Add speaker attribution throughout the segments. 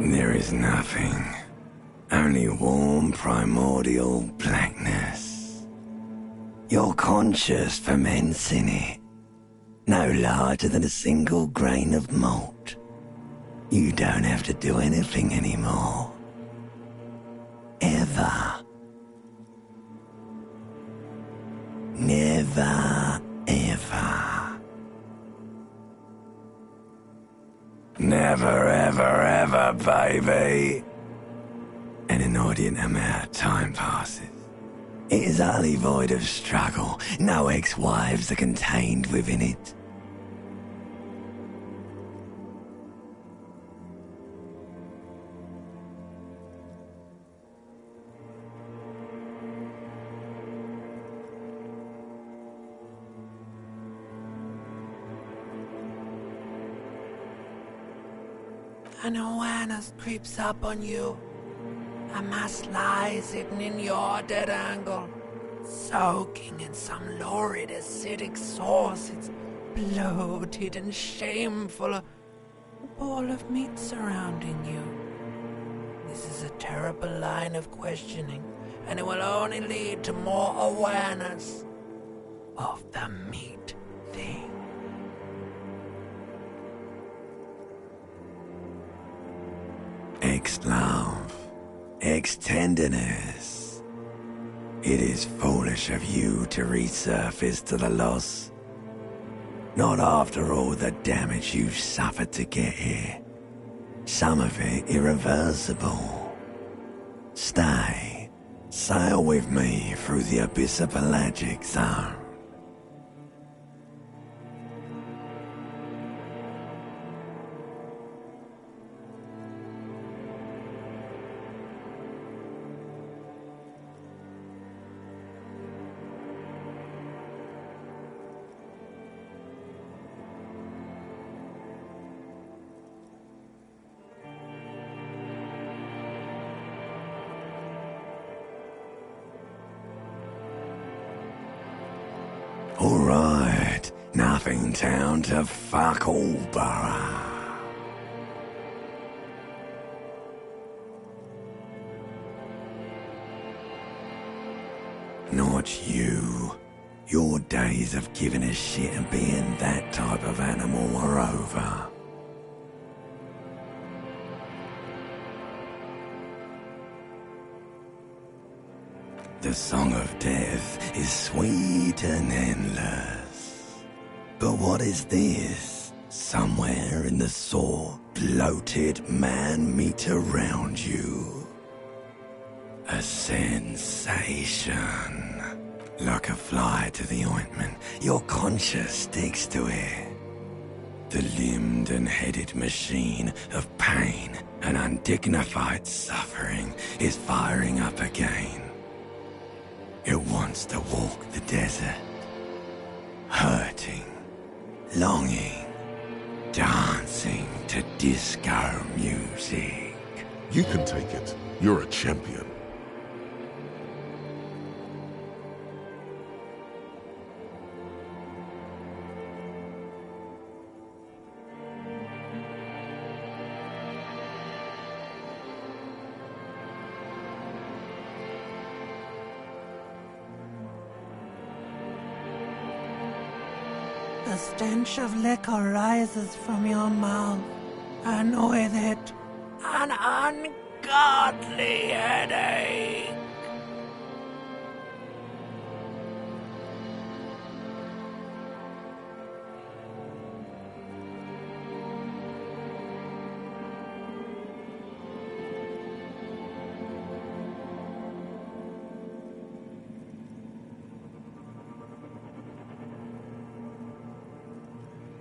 Speaker 1: There is nothing. Only warm primordial blackness. Your conscious ferments in it, no larger than a single grain of malt. You don't have to do anything anymore. Ever. Never, ever. Never, ever, ever, baby. An inordinate amount of time passes. It is utterly void of struggle. No ex-wives are contained within it.
Speaker 2: An awareness creeps up on you. A mass lies hidden in your dead angle, soaking in some lurid acidic sauce. It's bloated and shameful, a ball of meat surrounding you. This is a terrible line of questioning, and it will only lead to more awareness of the meat thing.
Speaker 1: Ex-love, ex-tenderness. It is foolish of you to resurface to the loss. Not after all the damage you've suffered to get here. Some of it irreversible. Stay. Sail with me through the abyss of pelagic zone. Alright, nothing town to fuck all borough. Not you. Your days of giving a shit and being that type of animal are over. The song of death is sweet and endless. But what is this? Somewhere in the sore, bloated man meat around you. A sensation. Like a fly to the ointment, your conscience sticks to it. The limbed and headed machine of pain and undignified suffering is firing up again. It wants to walk the desert, hurting, longing, dancing to disco music.
Speaker 3: You can take it. You're a champion.
Speaker 2: The stench of liquor rises from your mouth, and with it, an ungodly headache.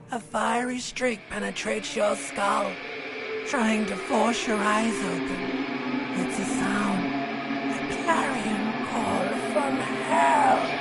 Speaker 2: A fiery streak penetrates your skull, trying to force your eyes open. It's a sound, a clarion call from hell.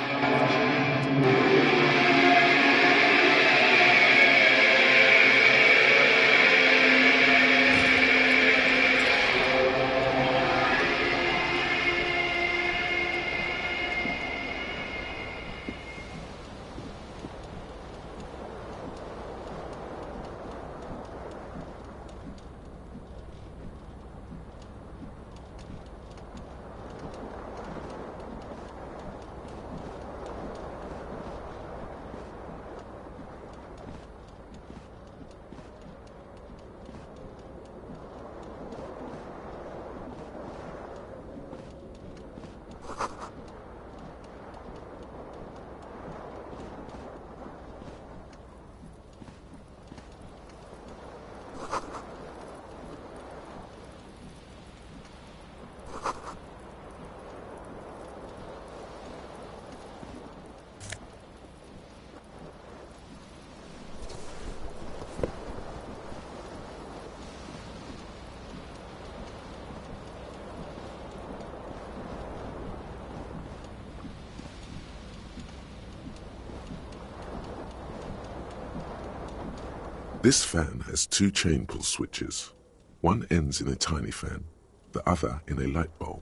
Speaker 3: This fan has two chain pull switches. One ends in a tiny fan, the other in a light bulb.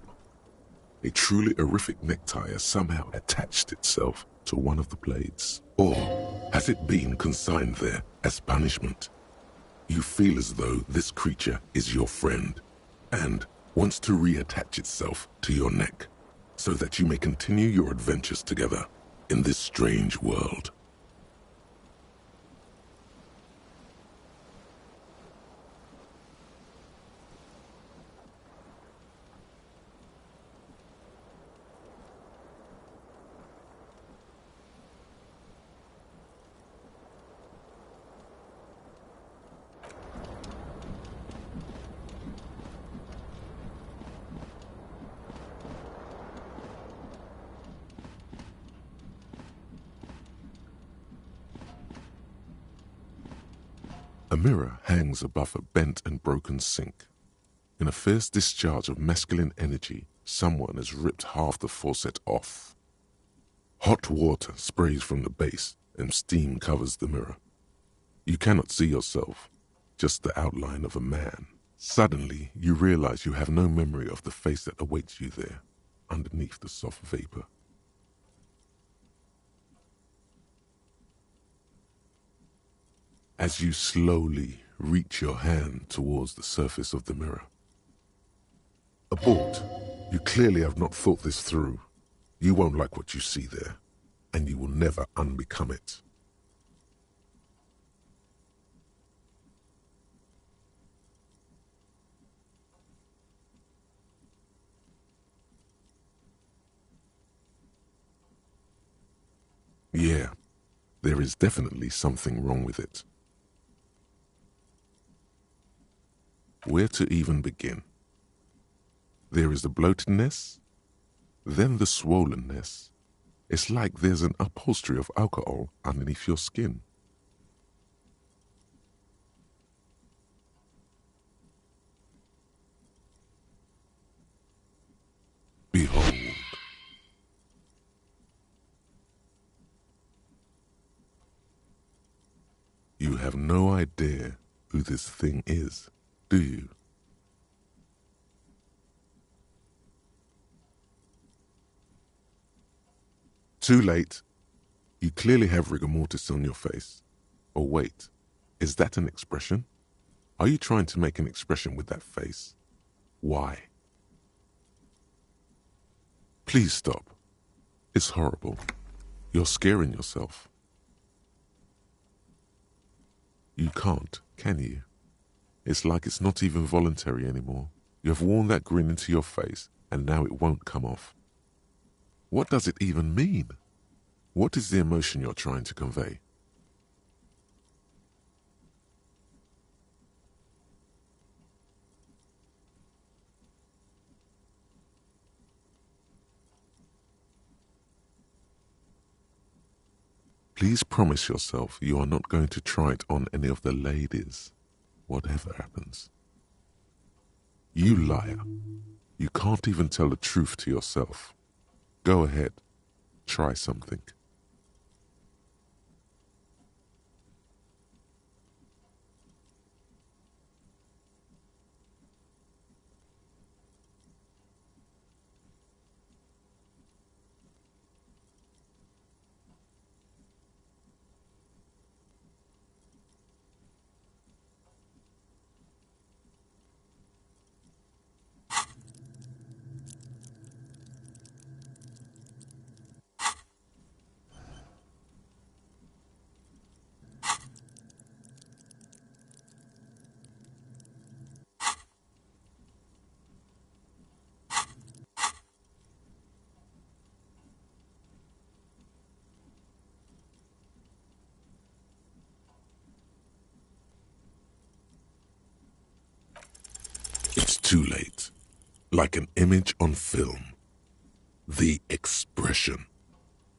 Speaker 3: A truly horrific necktie has somehow attached itself to one of the blades. Or has it been consigned there as punishment? You feel as though this creature is your friend and wants to reattach itself to your neck so that you may continue your adventures together in this strange world. A mirror hangs above a bent and broken sink. In a fierce discharge of masculine energy, someone has ripped half the faucet off. Hot water sprays from the base and steam covers the mirror. You cannot see yourself, just the outline of a man. Suddenly, you realize you have no memory of the face that awaits you there, underneath the soft vapor. As you slowly reach your hand towards the surface of the mirror. Abort. You clearly have not thought this through. You won't like what you see there, and you will never unbecome it. Yeah, there is definitely something wrong with it. Where to even begin? There is the bloatedness, then the swollenness. It's like there's an upholstery of alcohol underneath your skin. Behold. You have no idea who this thing is, do you? Too late. You clearly have rigor mortis on your face. Or wait, is that an expression? Are you trying to make an expression with that face? Why? Please stop. It's horrible. You're scaring yourself. You can't, can you? It's like it's not even voluntary anymore. You have worn that grin into your face, and now it won't come off. What does it even mean? What is the emotion you're trying to convey? Please promise yourself you are not going to try it on any of the ladies, whatever happens. You liar. You can't even tell the truth to yourself. Go ahead. Try something. It's too late. Like an image on film. The expression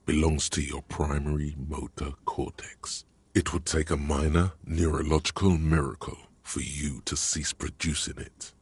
Speaker 3: belongs to your primary motor cortex. It would take a minor neurological miracle for you to cease producing it.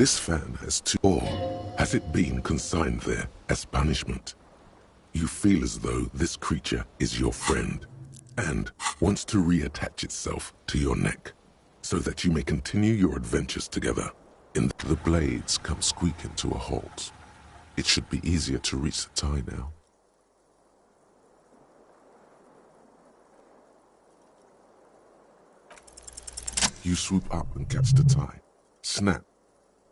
Speaker 3: This fan has two, or has it been consigned there as punishment? You feel as though this creature is your friend and wants to reattach itself to your neck so that you may continue your adventures together. The blades come squeaking to a halt. It should be easier to reach the tie now. You swoop up and catch the tie. Snap.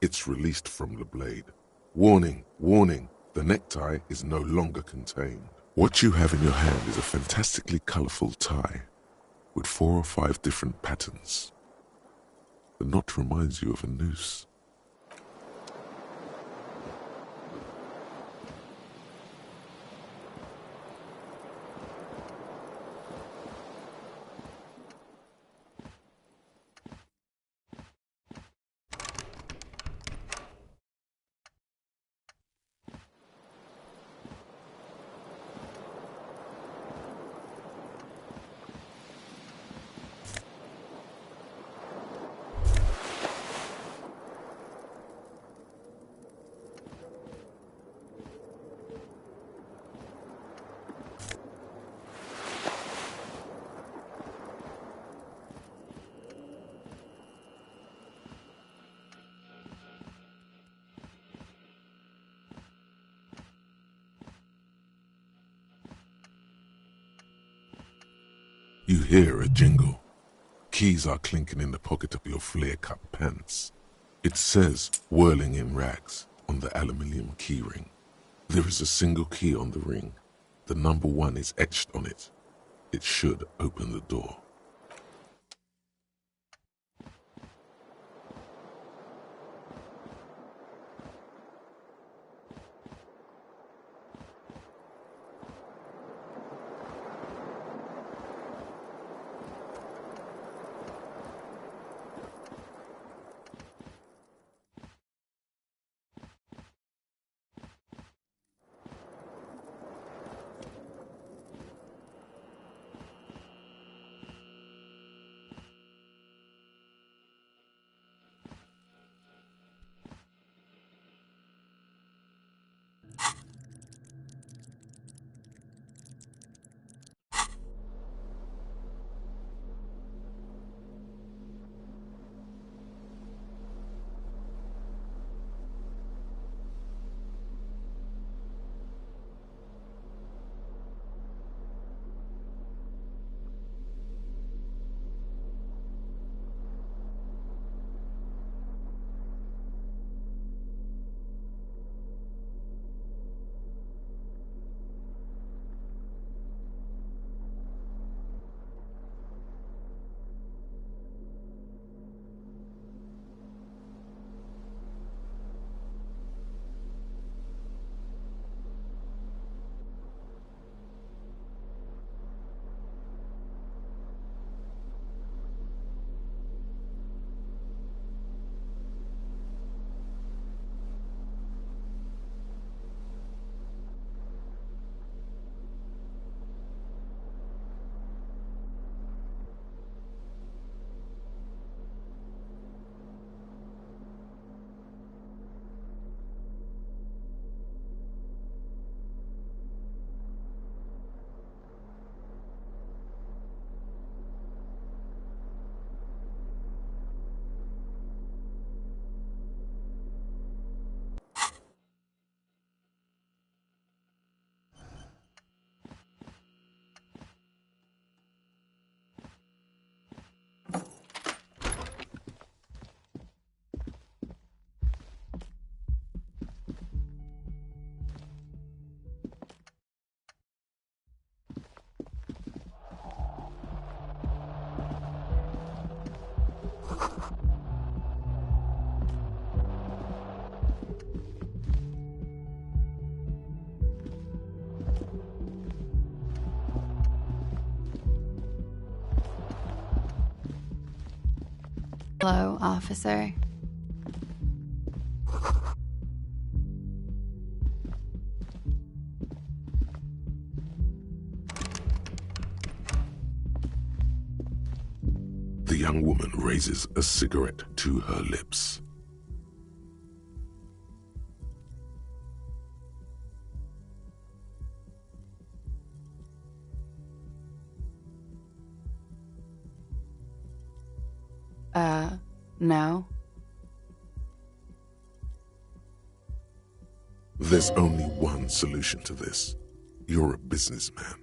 Speaker 3: It's released from the blade. Warning, warning, the necktie is no longer contained. What you have in your hand is a fantastically colorful tie with 4 or 5 different patterns. The knot reminds you of a noose. You hear a jingle. Keys are clinking in the pocket of your flare-cut pants. It says, whirling in rags, on the aluminium key ring. There is a single key on the ring. The number 1 is etched on it. It should open the door.
Speaker 4: Hello, officer.
Speaker 3: The young woman raises a cigarette to her lips.
Speaker 4: No.
Speaker 3: There's only one solution to this. You're a businessman.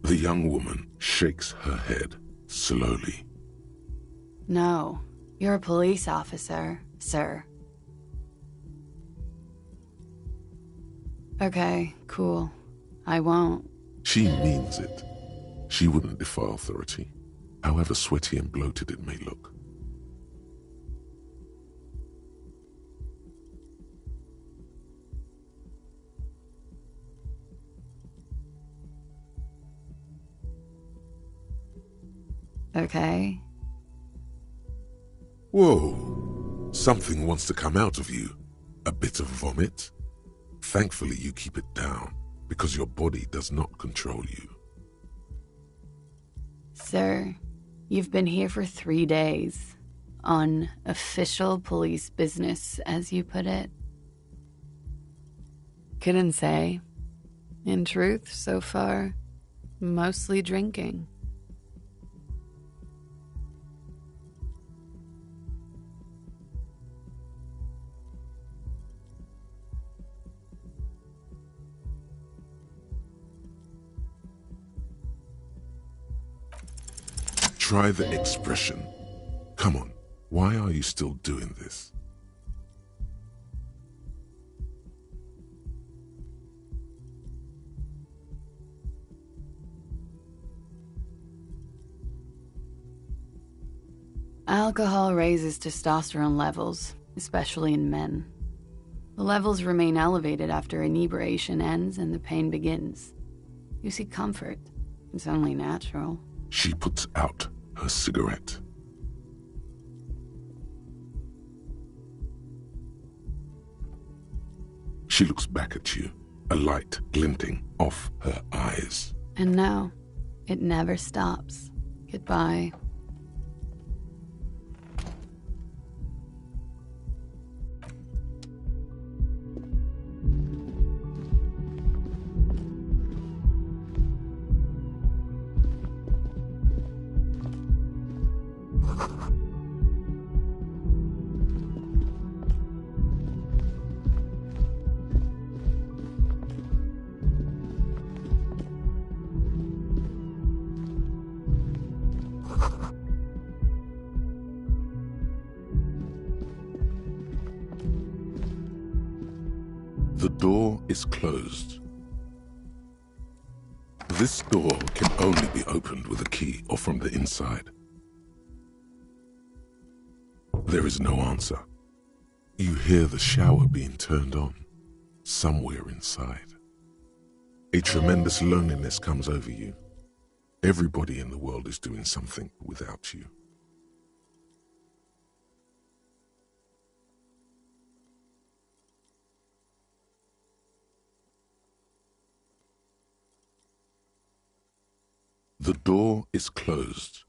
Speaker 3: The young woman shakes her head slowly.
Speaker 4: No. You're a police officer, sir. Okay, cool. I won't.
Speaker 3: She means it. She wouldn't defy authority, however sweaty and bloated it may look.
Speaker 4: Okay.
Speaker 3: Whoa! Something wants to come out of you. A bit of vomit? Thankfully you keep it down, because your body does not control you.
Speaker 4: Sir, you've been here for 3 days. On official police business, as you put it. Couldn't say. In truth, so far, mostly drinking.
Speaker 3: Try the expression. Come on, why are you still doing this?
Speaker 4: Alcohol raises testosterone levels, especially in men. The levels remain elevated after inebriation ends and the pain begins. You seek comfort. It's only natural.
Speaker 3: She puts out her cigarette. She looks back at you, a light glinting off her eyes.
Speaker 4: And now, it never stops. Goodbye.
Speaker 3: The door is closed. This door can only be opened with a key or from the inside. There is no answer. You hear the shower being turned on, somewhere inside. A tremendous loneliness comes over you. Everybody in the world is doing something without you. The door is closed.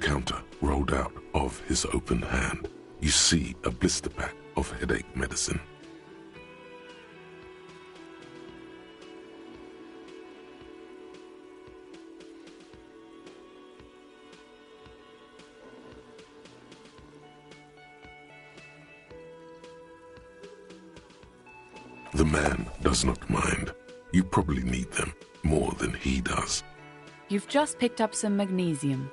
Speaker 3: counter rolled out of his open hand, you see a blister pack of headache medicine. The man does not mind. You probably need them more than he does.
Speaker 4: You've just picked up some magnesium.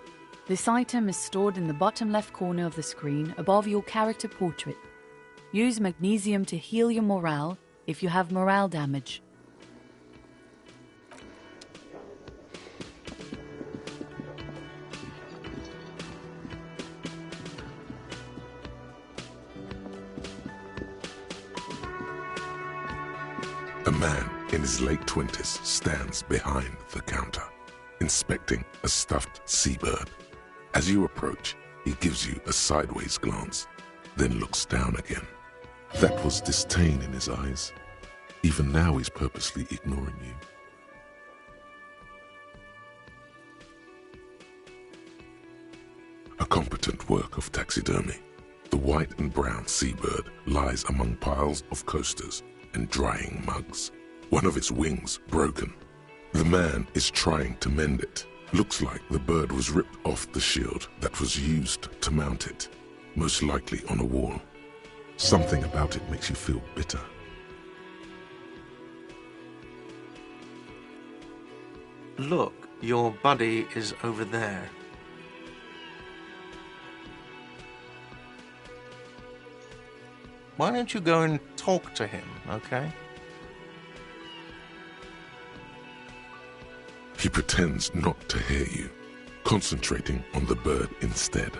Speaker 4: This item is stored in the bottom left corner of the screen above your character portrait. Use magnesium to heal your morale if you have morale damage.
Speaker 3: A man in his late 20s stands behind the counter, inspecting a stuffed seabird. As you approach, he gives you a sideways glance, then looks down again. That was disdain in his eyes. Even now he's purposely ignoring you. A competent work of taxidermy. The white and brown seabird lies among piles of coasters and drying mugs. One of its wings broken. The man is trying to mend it. Looks like the bird was ripped off the shield that was used to mount it, most likely on a wall. Something about it makes you feel bitter.
Speaker 5: Look, your buddy is over there. Why don't you go and talk to him, okay?
Speaker 3: He pretends not to hear you, concentrating on the bird instead.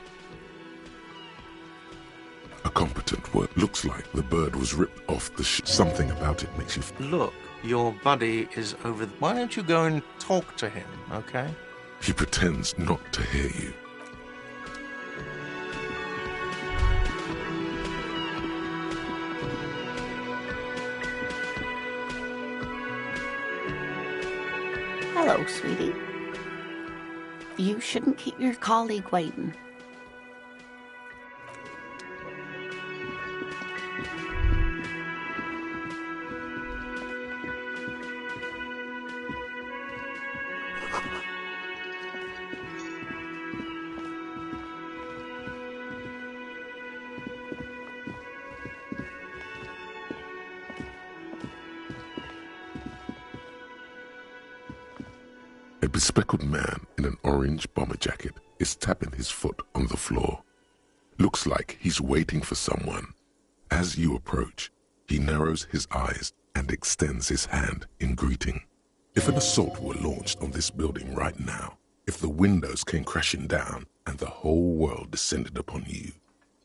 Speaker 3: A competent work. Looks like the bird was ripped off the something about it makes you
Speaker 5: Look, your buddy is over Why don't you go and talk to him, okay?
Speaker 3: He pretends not to hear you.
Speaker 6: Hello, sweetie. You shouldn't keep your colleague waiting.
Speaker 3: A bespectacled man in an orange bomber jacket is tapping his foot on the floor. Looks like he's waiting for someone. As you approach, he narrows his eyes and extends his hand in greeting. If an assault were launched on this building right now, if the windows came crashing down and the whole world descended upon you,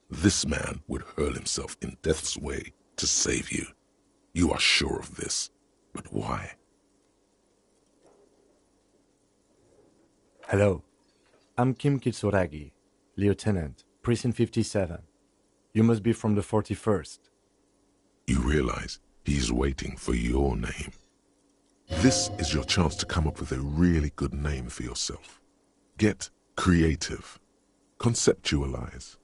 Speaker 3: this man would hurl himself in death's way to save you. You are sure of this, but why?
Speaker 7: Hello, I'm Kim Kitsuragi, Lieutenant, Precinct 57. You must be from the 41st.
Speaker 3: You realize he's waiting for your name. This is your chance to come up with a really good name for yourself. Get creative. Conceptualize.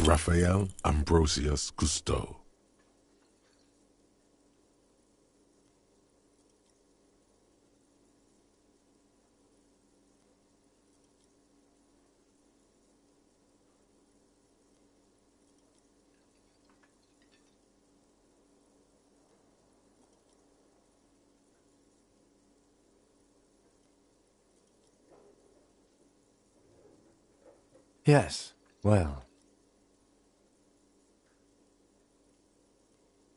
Speaker 3: Raphael Ambrosius Cousteau.
Speaker 7: Yes, well.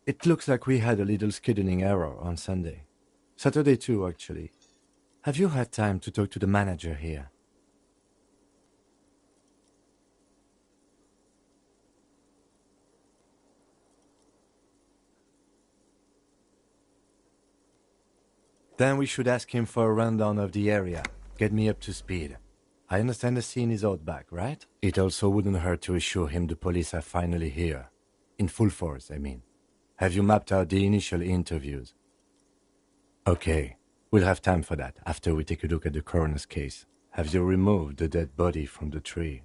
Speaker 7: It looks like we had a little scheduling error on Sunday. Saturday too, actually. Have you had time to talk to the manager here? Then we should ask him for a rundown of the area. Get me up to speed. I understand the scene is out back, right? It also wouldn't hurt to assure him the police are finally here. In full force, I mean. Have you mapped out the initial interviews? Okay, we'll have time for that after we take a look at the coroner's case. Have you removed the dead body from the tree?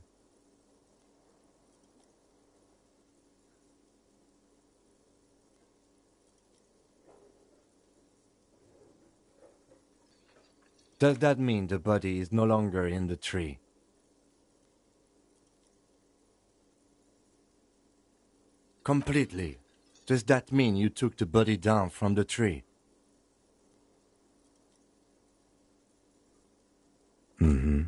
Speaker 7: Does that mean the body is no longer in the tree? Completely. Does that mean you took the body down from the tree? Mm-hmm.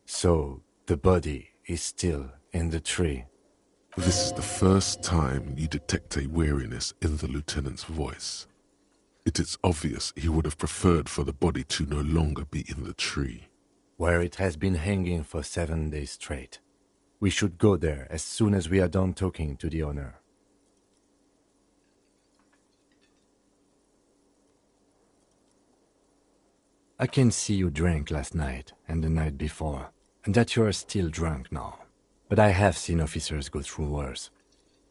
Speaker 7: So, the body is still in the tree.
Speaker 3: This is the first time you detect a weariness in the lieutenant's voice. It is obvious he would have preferred for the body to no longer be in the tree.
Speaker 7: Where it has been hanging for 7 days straight. We should go there as soon as we are done talking to the owner. I can see you drank last night and the night before, and that you are still drunk now. But I have seen officers go through worse.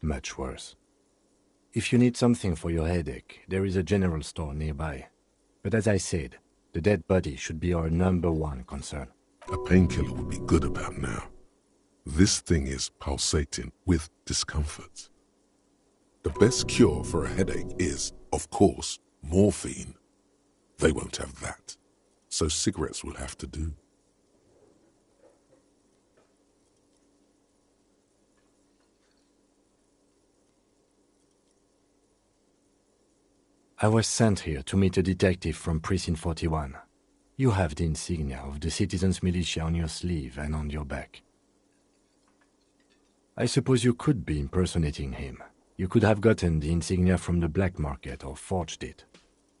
Speaker 7: Much worse. If you need something for your headache, there is a general store nearby. But as I said, the dead body should be our #1 concern.
Speaker 3: A painkiller would be good about now. This thing is pulsating with discomfort. The best cure for a headache is, of course, morphine. They won't have that, so cigarettes will have to do.
Speaker 7: I was sent here to meet a detective from Precinct 41. You have the insignia of the Citizens Militia on your sleeve and on your back. I suppose you could be impersonating him. You could have gotten the insignia from the black market or forged it.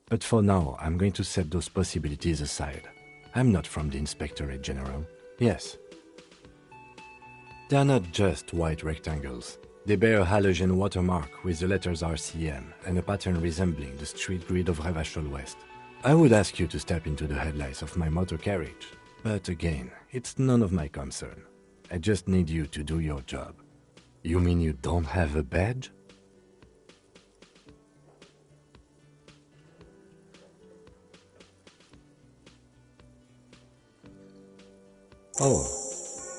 Speaker 7: But for now, I'm going to set those possibilities aside. I'm not from the Inspectorate General. Yes. They are not just white rectangles. They bear a halogen watermark with the letters RCM and a pattern resembling the street grid of Revachol West. I would ask you to step into the headlights of my motor carriage, but again, it's none of my concern. I just need you to do your job. You mean you don't have a badge? Oh,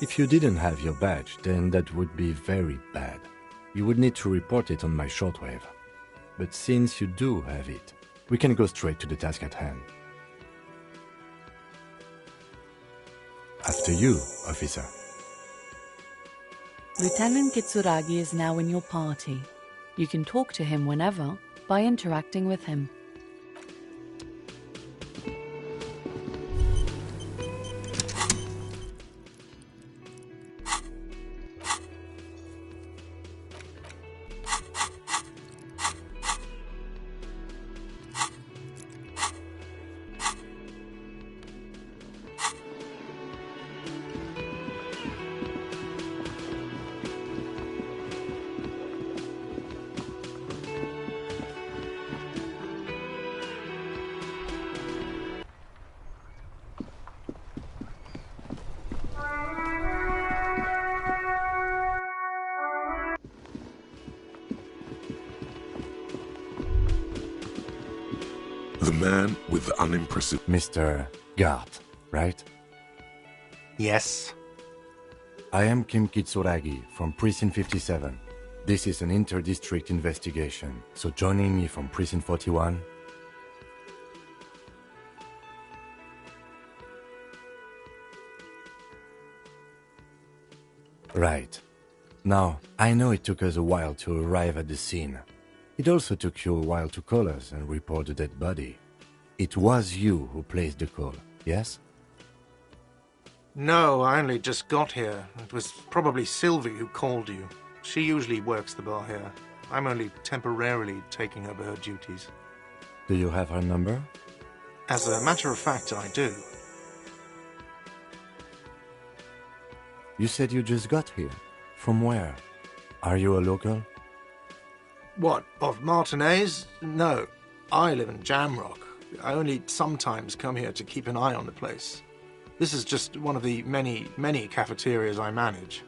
Speaker 7: if you didn't have your badge, then that would be very bad. You would need to report it on my shortwave. But since you do have it, we can go straight to the task at hand. After you, officer.
Speaker 8: Lieutenant Kitsuragi is now in your party. You can talk to him whenever by interacting with him.
Speaker 3: The man with the unimpressive...
Speaker 7: Mr. Gart, right?
Speaker 5: Yes.
Speaker 7: I am Kim Kitsuragi from Precinct 57. This is an inter-district investigation, so joining me from Precinct 41... Right. Now, I know it took us a while to arrive at the scene. It also took you a while to call us and report the dead body. It was you who placed the call, yes?
Speaker 5: No, I only just got here. It was probably Sylvie who called you. She usually works the bar here. I'm only temporarily taking over her duties.
Speaker 7: Do you have her number?
Speaker 5: As a matter of fact, I do.
Speaker 7: You said you just got here. From where? Are you a local?
Speaker 5: What, of Martinez? No, I live in Jamrock. I only sometimes come here to keep an eye on the place. This is just one of the many, many cafeterias I manage.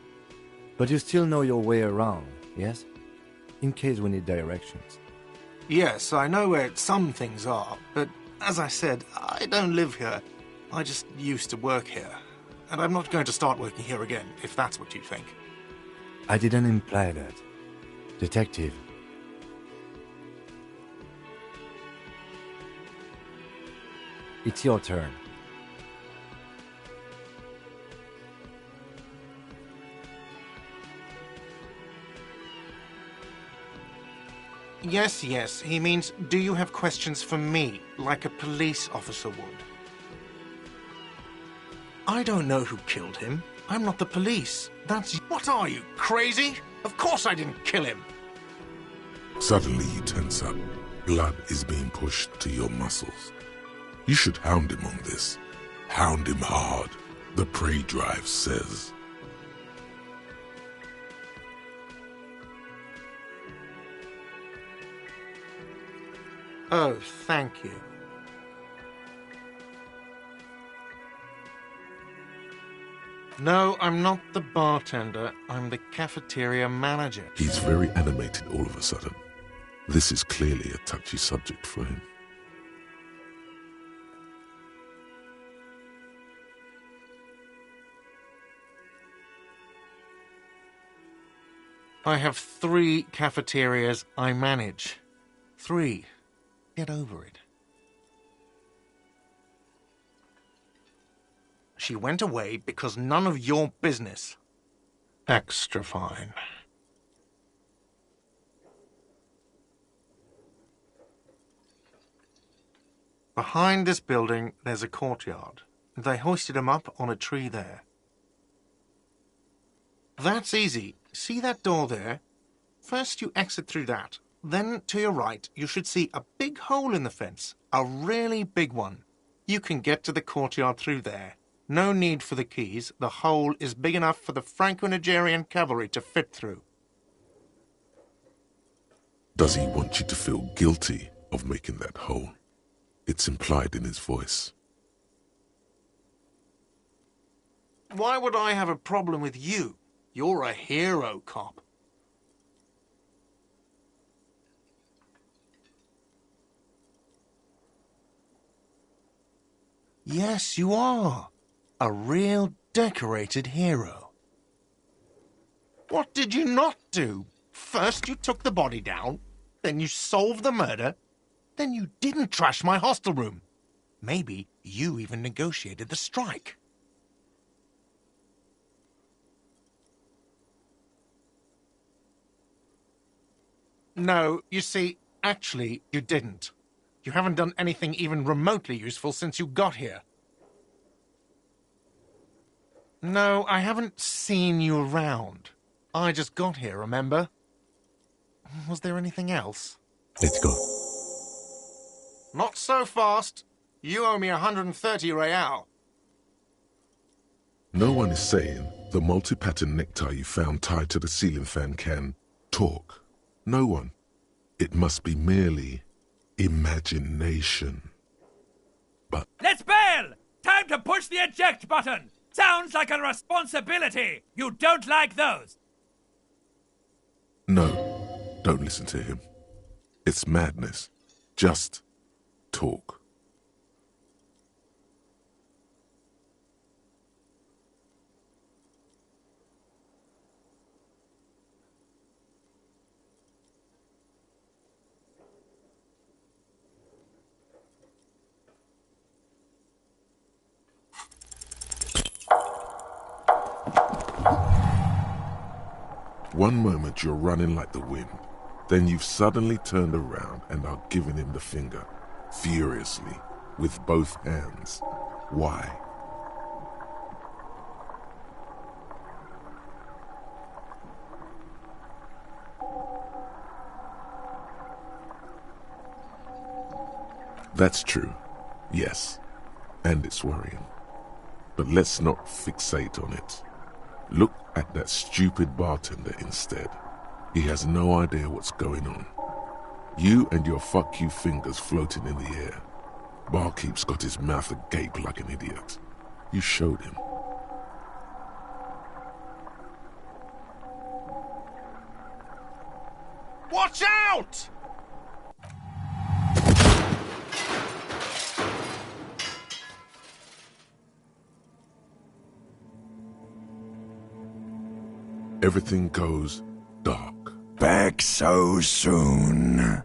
Speaker 7: But you still know your way around. yes? In case we need directions.
Speaker 5: Yes, I know where some things are, but as I said, I don't live here. I just used to work here. And I'm not going to start working here again, if that's what you think.
Speaker 7: I didn't imply that. Detective. It's your turn.
Speaker 5: Yes, he means, do you have questions for me, like a police officer would? I don't know who killed him. I'm not the police. That's... What are you, crazy? Of course I didn't kill him.
Speaker 3: Suddenly you tense up. Blood is being pushed to your muscles. You should hound him on this. Hound him hard, the prey drive says.
Speaker 5: Oh, thank you. No, I'm not the bartender. I'm the cafeteria manager.
Speaker 3: He's very animated all of a sudden. This is clearly a touchy subject for him.
Speaker 5: I have 3 cafeterias I manage. 3. Get over it. She went away because none of your business. Extra fine. Behind this building, there's a courtyard. They hoisted him up on a tree there. That's easy. See that door there? First you exit through that. Then, to your right, you should see a big hole in the fence. A really big one. You can get to the courtyard through there. No need for the keys. The hole is big enough for the Franco-Nigerian cavalry to fit through.
Speaker 3: Does he want you to feel guilty of making that hole? It's implied in his voice.
Speaker 5: Why would I have a problem with you? You're a hero, cop. Yes, you are. A real decorated hero. What did you not do? First you took the body down, then you solved the murder, then you didn't trash my hostel room. Maybe you even negotiated the strike. No, you see, actually, you didn't. You haven't done anything even remotely useful since you got here. No, I haven't seen you around. I just got here, remember? Was there anything else?
Speaker 7: Let's go.
Speaker 5: Not so fast. You owe me 130 real.
Speaker 3: No one is saying the multi-pattern necktie you found tied to the ceiling fan can talk. No one. It must be merely imagination. But
Speaker 2: Let's bail! Time to push the eject button! Sounds like a responsibility! You don't like those!
Speaker 3: no, don't listen to him. It's madness. Just talk. One moment you're running like the wind, then you've suddenly turned around and are giving him the finger, furiously, with both hands. Why? That's true, yes, and it's worrying. But let's not fixate on it. Look at that stupid bartender instead. He has no idea what's going on. You and your fuck you fingers floating in the air. Barkeep's got his mouth agape like an idiot. You showed him.
Speaker 5: out!
Speaker 3: Everything goes dark.
Speaker 1: Back so soon.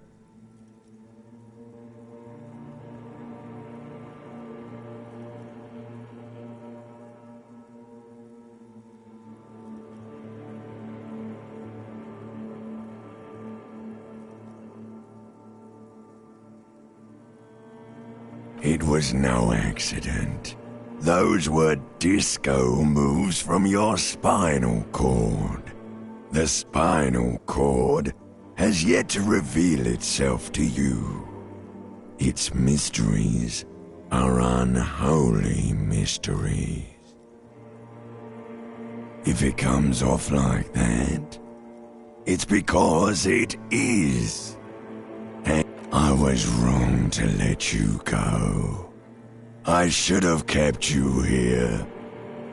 Speaker 1: It was no accident. Those were disco moves from your spinal cord. The spinal cord has yet to reveal itself to you. Its mysteries are unholy mysteries. If it comes off like that, it's because it is. And I was wrong to let you go. I should have kept you here.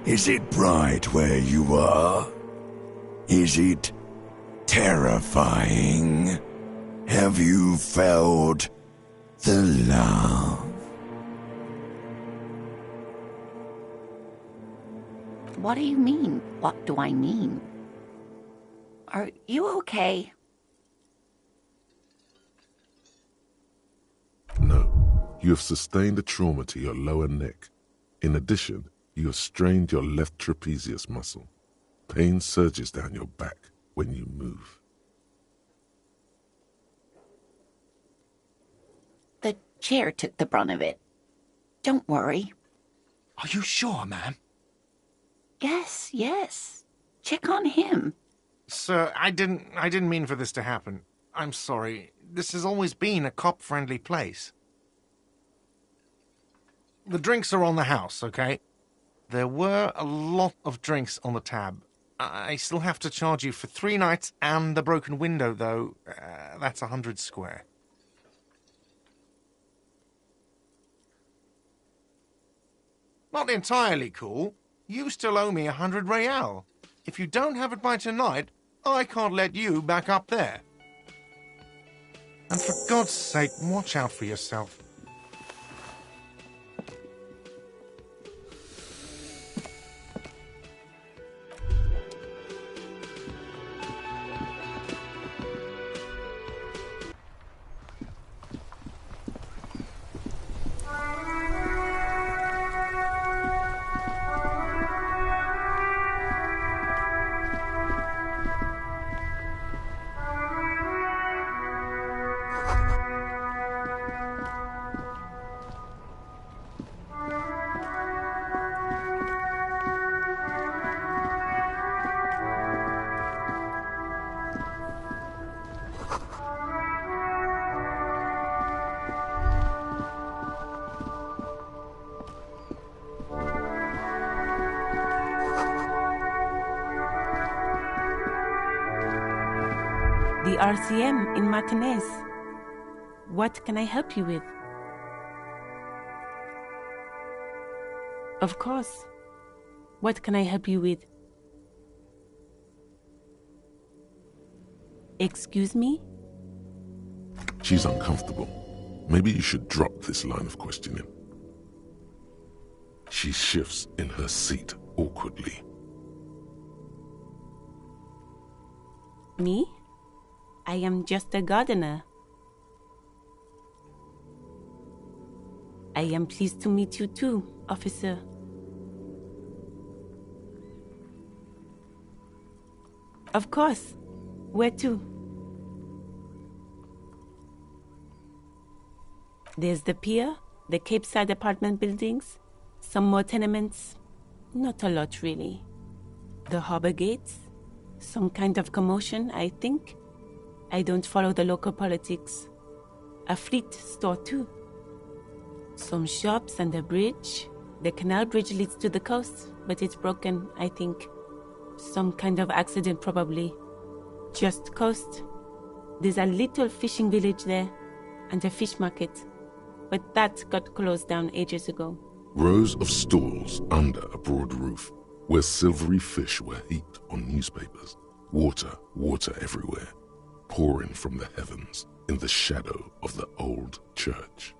Speaker 1: Is it bright where you are? Is it terrifying? Have you felt the love?
Speaker 6: What do you mean? What do I mean? Are you okay?
Speaker 3: No, you have sustained a trauma to your lower neck. In addition, you have strained your left trapezius muscle. Pain surges down your back when you move.
Speaker 6: The chair took the brunt of it. Don't worry.
Speaker 5: Are you sure, ma'am?
Speaker 6: Yes. Check on him.
Speaker 5: Sir, I didn't mean for this to happen. I'm sorry. This has always been a cop-friendly place. The drinks are on the house, okay? There were a lot of drinks on the tab. I still have to charge you for 3 nights and the broken window, though. That's 100 square. Not entirely cool. You still owe me 100 real. If you don't have it by tonight, I can't let you back up there. And for God's sake, watch out for yourself.
Speaker 9: The RCM in Martinez. What can I help you with? Of course. What can I help you with? Excuse me?
Speaker 3: She's uncomfortable. Maybe you should drop this line of questioning. She shifts in her seat awkwardly.
Speaker 9: Me? I am just a gardener. I am pleased to meet you too, officer. Of course. Where to? There's the pier, the Cape Side apartment buildings, some more tenements. Not a lot, really. The harbor gates, some kind of commotion, I think. I don't follow the local politics. A fleet store, too. Some shops and a bridge. The canal bridge leads to the coast, but it's broken, I think. Some kind of accident, probably. Just coast. There's a little fishing village there, and a fish market. But that got closed down ages ago.
Speaker 3: Rows of stalls under a broad roof, where silvery fish were heaped on newspapers. Water everywhere. pouring from the heavens in the shadow of the old church.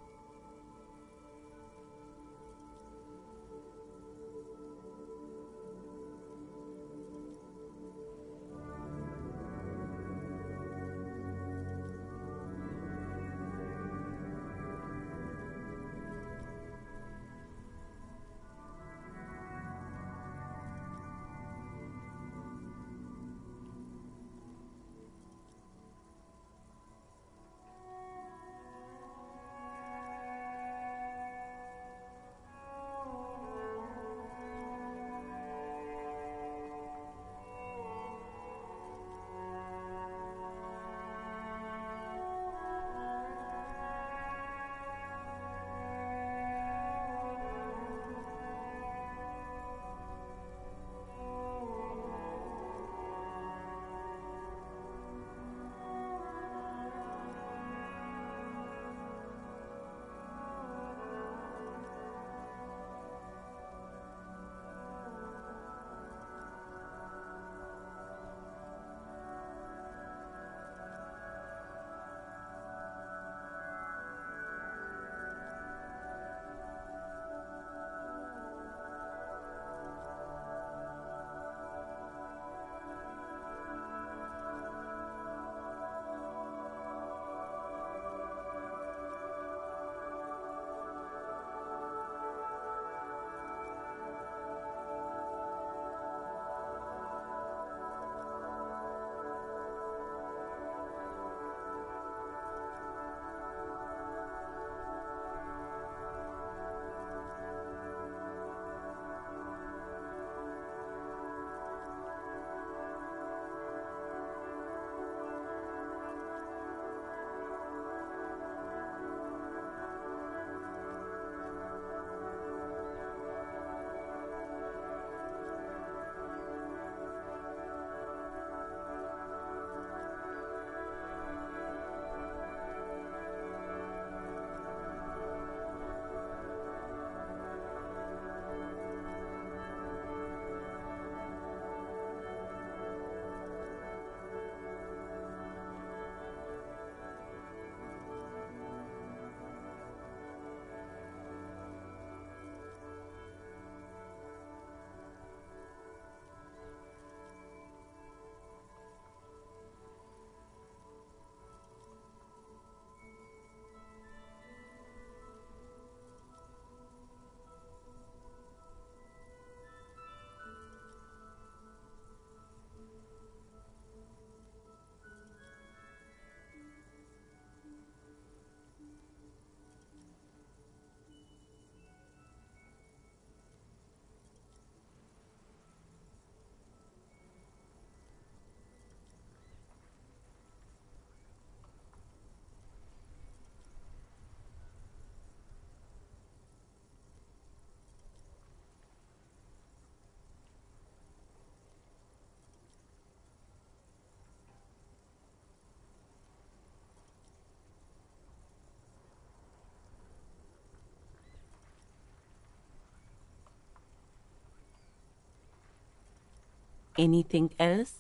Speaker 9: Anything else?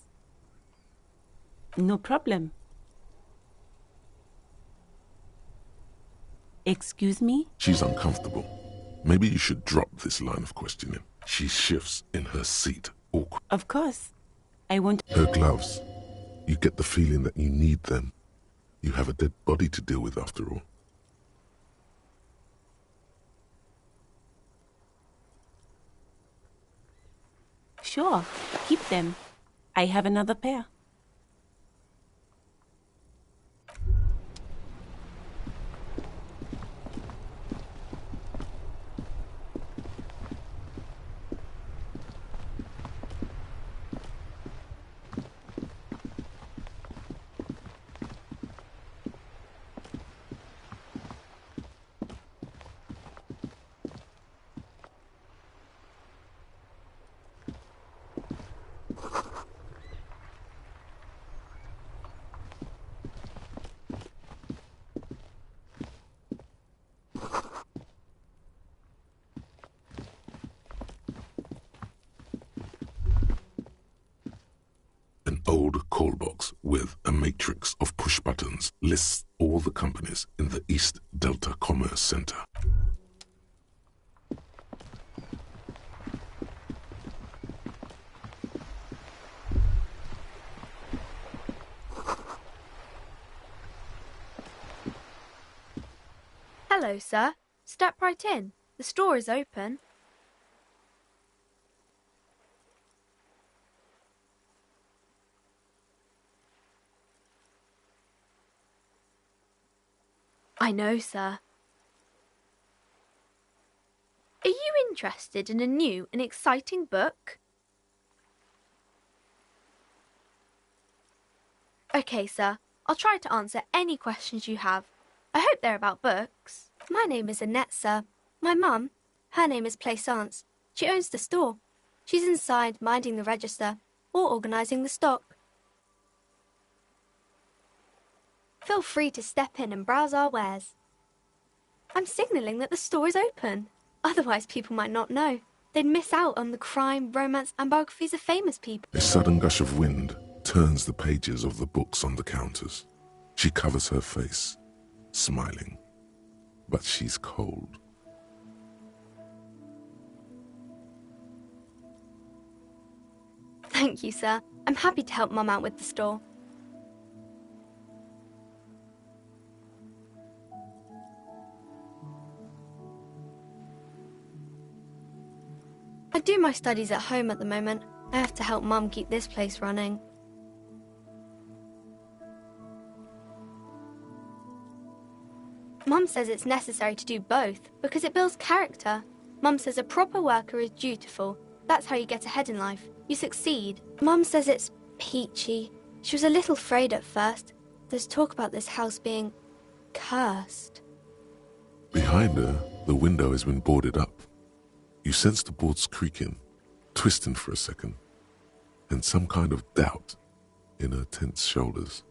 Speaker 9: No problem. Excuse me?
Speaker 3: She's uncomfortable. Maybe you should drop this line of questioning. She shifts in her seat, awkward.
Speaker 9: Of course. I won't.
Speaker 3: Her gloves. You get the feeling that you need them. You have a dead body to deal with after all.
Speaker 9: Sure, keep them. I have another pair.
Speaker 3: old call box with a matrix of push buttons lists all the companies in the East Delta Commerce Center.
Speaker 10: Hello, sir. Step right in. The store is open. I know, sir. Are you interested in a new and exciting book? Okay, sir. I'll try to answer any questions you have. I hope they're about books. My name is Annette, sir. My mum, her name is Plaisance. She owns the store. She's inside minding the register or organising the stock. Feel free to step in and browse our wares. I'm signalling that the store is open. Otherwise, people might not know. They'd miss out on the crime, romance, and biographies of famous people.
Speaker 3: A sudden gush of wind turns the pages of the books on the counters. She covers her face, smiling, but she's cold.
Speaker 10: Thank you, sir. I'm happy to help Mum out with the store. I do my studies at home at the moment. I have to help Mum keep this place running. Mum says it's necessary to do both because it builds character. Mum says a proper worker is dutiful. That's how you get ahead in life. You succeed. Mum says it's peachy. She was a little afraid at first. There's talk about this house being cursed.
Speaker 3: Behind her, the window has been boarded up. You sense the boards creaking, twisting for a second, and some kind of doubt in her tense shoulders.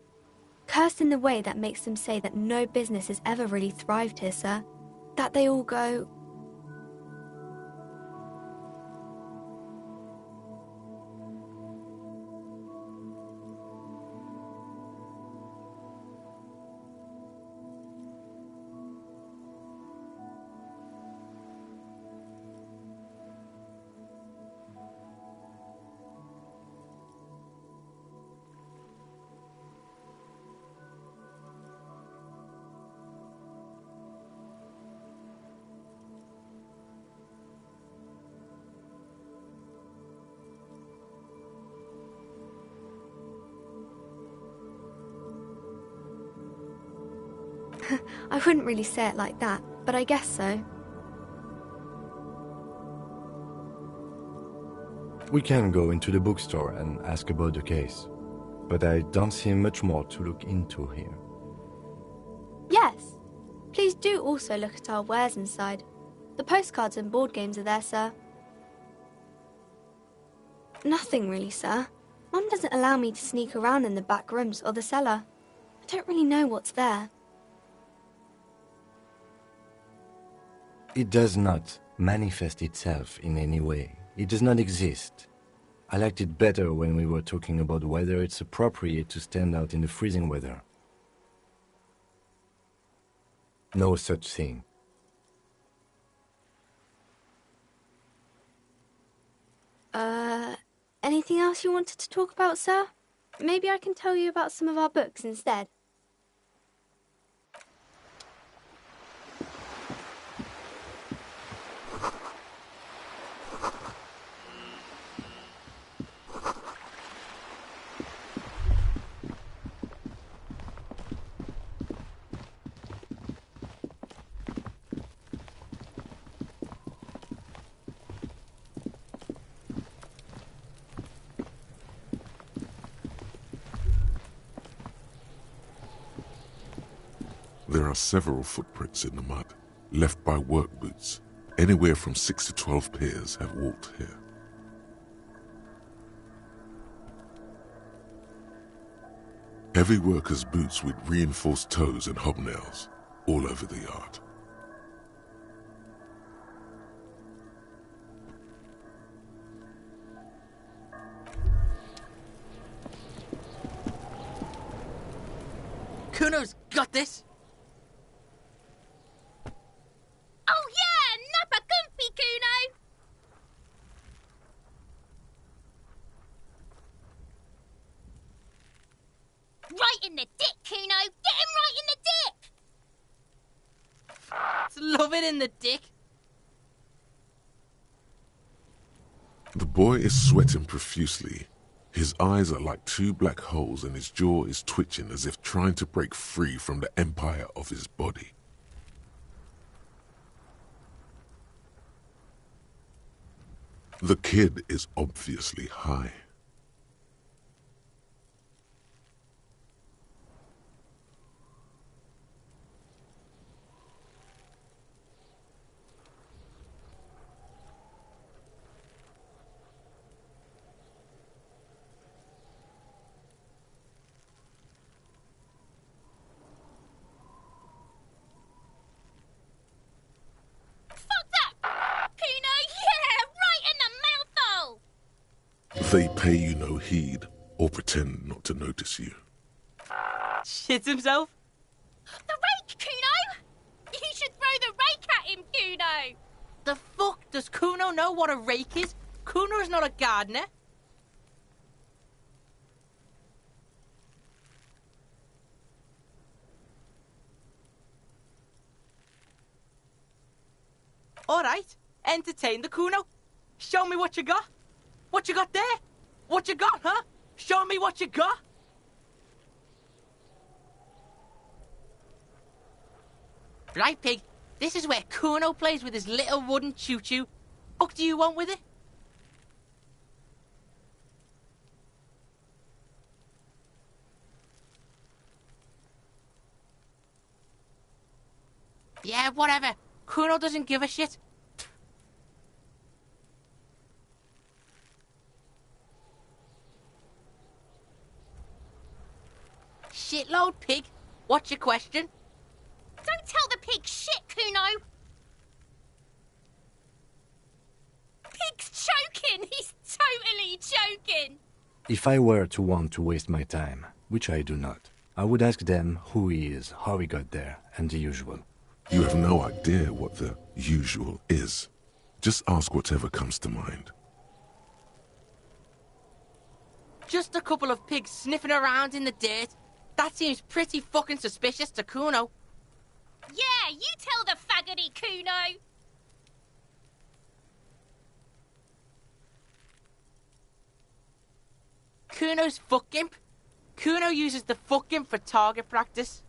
Speaker 10: Cursed in the way that makes them say that no business has ever really thrived here, sir. That they all go... I wouldn't really say it like that, but I guess so.
Speaker 7: We can go into the bookstore and ask about the case, but I don't see much more to look into here.
Speaker 10: Yes. Please do also look at our wares inside. The postcards and board games are there, sir. Nothing really, sir. Mum doesn't allow me to sneak around in the back rooms or the cellar. I don't really know what's there.
Speaker 7: It does not manifest itself in any way. It does not exist. I liked it better when we were talking about whether it's appropriate to stand out in the freezing weather. No such thing.
Speaker 10: Anything else you wanted to talk about, sir? Maybe I can tell you about some of our books instead.
Speaker 3: There are several footprints in the mud, left by work boots. Anywhere from 6 to 12 pairs have walked here. Heavy workers' boots with reinforced toes and hobnails all over the yard.
Speaker 11: Kuno's got this.
Speaker 12: Oh yeah, nappa comfy, Kuno! Right in the dick, Kuno! Get him right in the dick!
Speaker 11: Love it in the dick.
Speaker 3: The boy is sweating profusely. His eyes are like two black holes and his jaw is twitching as if trying to break free from the empire of his body. The kid is obviously high. They pay you no heed or pretend not to notice you.
Speaker 11: Shits himself.
Speaker 12: The rake, Kuno! You should throw the rake at him, Kuno!
Speaker 11: The fuck? Does Kuno know what a rake is? Kuno's not a gardener. Alright, entertain the Kuno. Show me what you got. What you got there? What you got, huh? Show me what you got. Right, pig. This is where Kuno plays with his little wooden choo-choo. What do you want with it? Yeah, whatever. Kuno doesn't give a shit. Shitload, pig. What's your question?
Speaker 12: Don't tell the pig shit, Kuno! Pig's choking! He's totally choking!
Speaker 7: If I were to want to waste my time, which I do not, I would ask them who he is, how he got there, and the usual.
Speaker 3: You have no idea what the usual is. Just ask whatever comes to mind.
Speaker 11: Just a couple of pigs sniffing around in the dirt. That seems pretty fucking suspicious to Kuno.
Speaker 12: Yeah, you tell the faggoty, Kuno!
Speaker 11: Kuno's fuck gimp. Kuno uses the fuck gimp for target practice.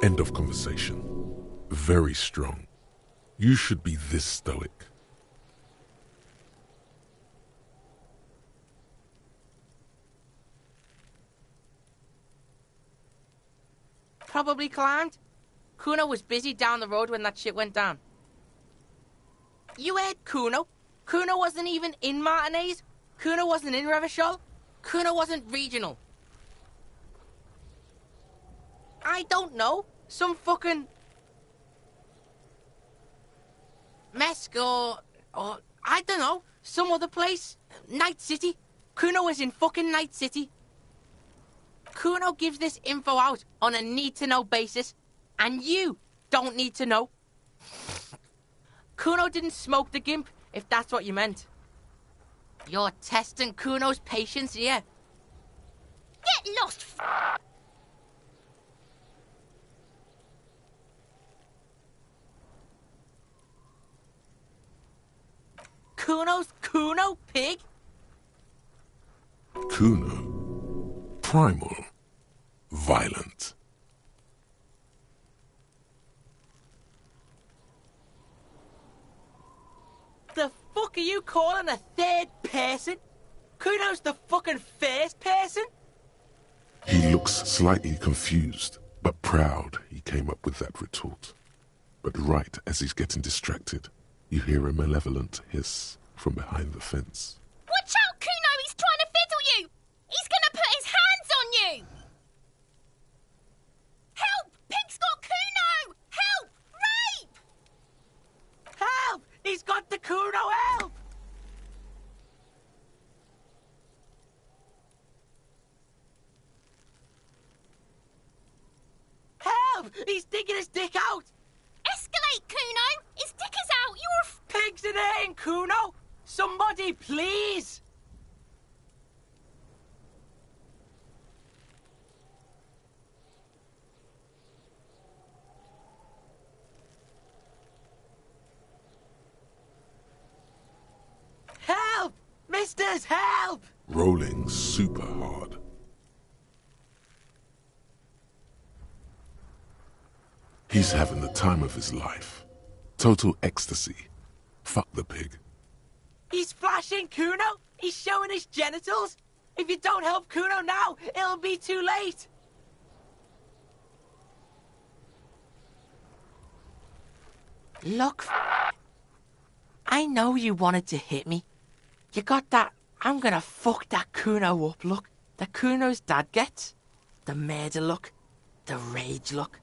Speaker 3: End of conversation. Very strong. You should be this stoic.
Speaker 11: Probably climbed. Kuno was busy down the road when that shit went down. You heard Kuno. Kuno wasn't even in Martinez. Kuno wasn't in Revachol. Kuno wasn't regional. I don't know. Some fucking... Mesk or I don't know. Some other place. Night City. Kuno was in fucking Night City. Kuno gives this info out on a need-to-know basis, and you don't need to know. Kuno didn't smoke the gimp, if that's what you meant. You're testing Kuno's patience here.
Speaker 12: Get lost,
Speaker 11: Kuno's Kuno, pig?
Speaker 3: Kuno. Primal. Violent.
Speaker 11: The fuck are you calling a third person? Kuno's the fucking first person?
Speaker 3: He looks slightly confused, but proud he came up with that retort. But right as he's getting distracted, you hear a malevolent hiss from behind the fence.
Speaker 12: Watch out, Kuno! He's trying to fiddle you! He's gonna put his hands on you! Help! Pig's got Kuno! Help! Rape!
Speaker 11: Help! He's got the Kuno, help! He's digging his dick out!
Speaker 12: Escalate, Kuno! His dick is out! You're
Speaker 11: Pigs in eating, Kuno! Somebody, please! Help! Misters, help!
Speaker 3: Rolling super hard. He's having the time of his life. Total ecstasy. Fuck the pig.
Speaker 11: He's flashing, Kuno! He's showing his genitals! If you don't help Kuno now, it'll be too late! Look, I know you wanted to hit me. You got that, I'm gonna fuck that Kuno up look that Kuno's dad gets. The murder look. The rage look.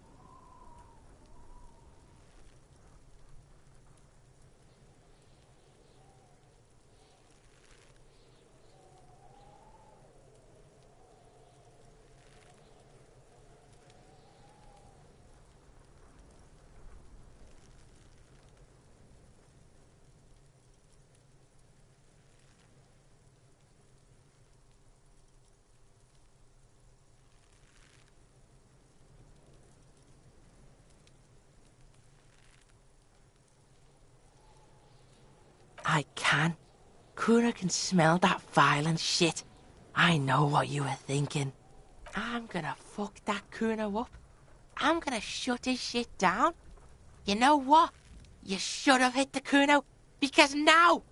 Speaker 11: I can. Kuno can smell that violent shit. I know what you were thinking. I'm gonna fuck that Kuno up. I'm gonna shut his shit down. You know what? You should have hit the Kuno, because now...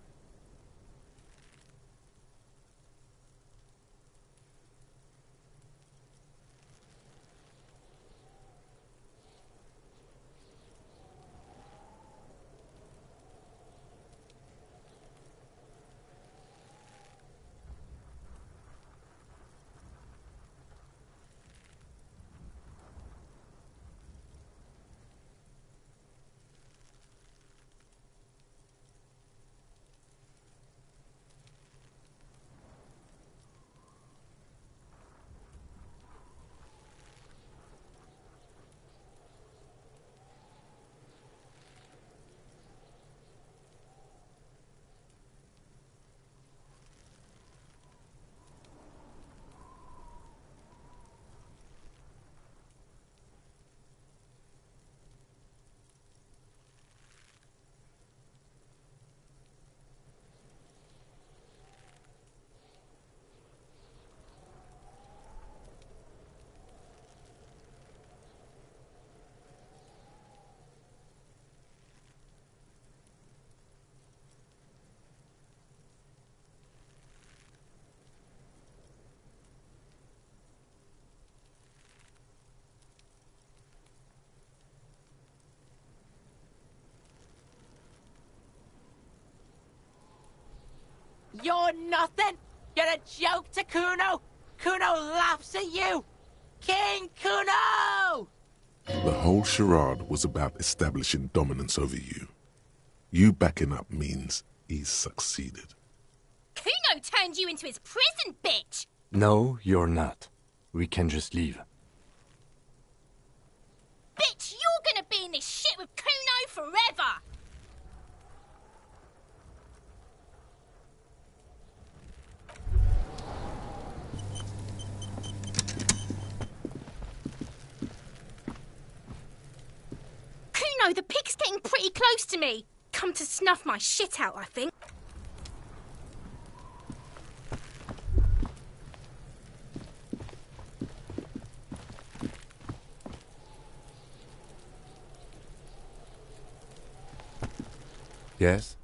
Speaker 11: You're nothing! You're a joke to Kuno! Kuno laughs at you! King Kuno!
Speaker 3: The whole charade was about establishing dominance over you. You backing up means he's succeeded.
Speaker 12: Kuno turned you into his prison, bitch!
Speaker 7: No, you're not. We can just leave.
Speaker 12: Bitch, you're gonna be in this shit with Kuno forever! Kuno, the pig's getting pretty close to me. Come to snuff my shit out, I think.
Speaker 7: Yes?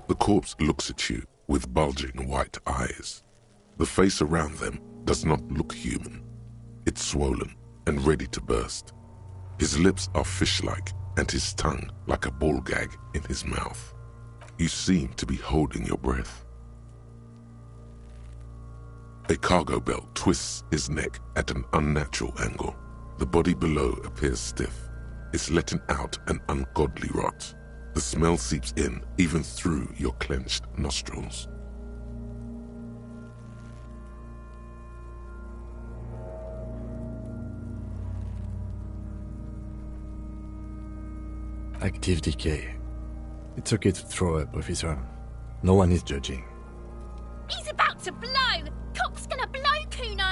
Speaker 3: The corpse looks at you with bulging white eyes. The face around them does not look human. It's swollen and ready to burst. His lips are fish-like and his tongue like a ball gag in his mouth. You seem to be holding your breath. A cargo belt twists his neck at an unnatural angle. The body below appears stiff. It's letting out an ungodly rot. The smell seeps in even through your clenched nostrils.
Speaker 7: Active decay. It's okay to throw up, officer. No one is judging.
Speaker 12: He's about to blow! Cock's gonna blow, Kuno!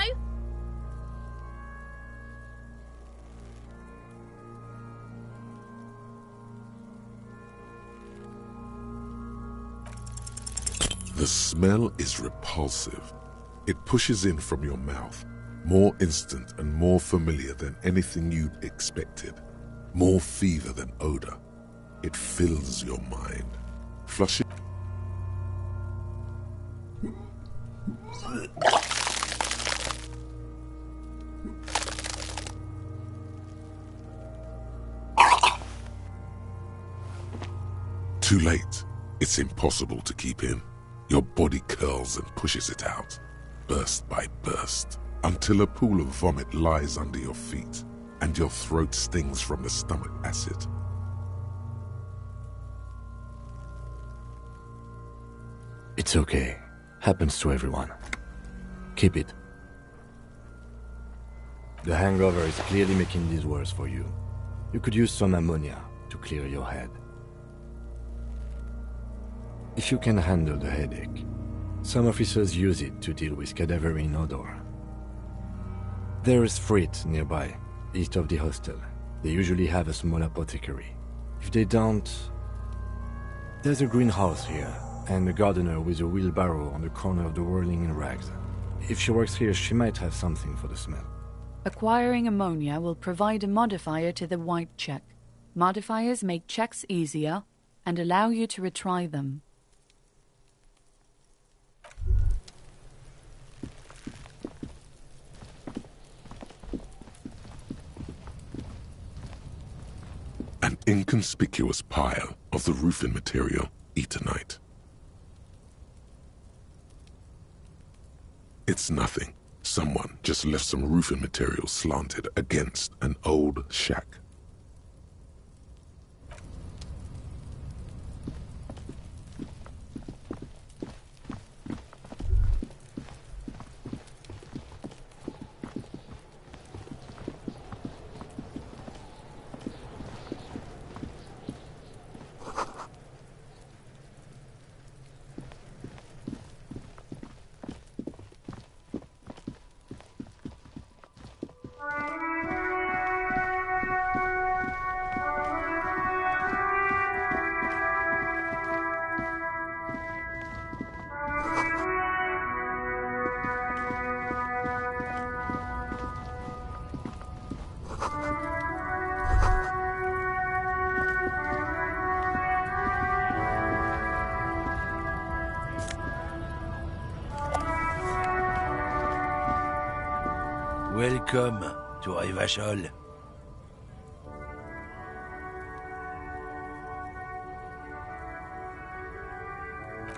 Speaker 3: The smell is repulsive. It pushes in from your mouth, more instant and more familiar than anything you'd expected. More fever than odor. It fills your mind. Flushing. Too late. It's impossible to keep in. Your body curls and pushes it out, burst by burst, until a pool of vomit lies under your feet and your throat stings from the stomach acid.
Speaker 7: It's okay. Happens to everyone. Keep it. The hangover is clearly making this worse for you. You could use some ammonia to clear your head. If you can handle the headache, some officers use it to deal with cadaverine odor. There is Frit nearby, east of the hostel. They usually have a small apothecary. If they don't... There's a greenhouse here, and a gardener with a wheelbarrow on the corner of the whirling in rags. If she works here, she might have something for the smell.
Speaker 8: Acquiring ammonia will provide a modifier to the white check. Modifiers make checks easier and allow you to retry them.
Speaker 3: An inconspicuous pile of the roofing material, Eternite. It's nothing. Someone just left some roofing material slanted against an old shack.
Speaker 1: Welcome to Revachol.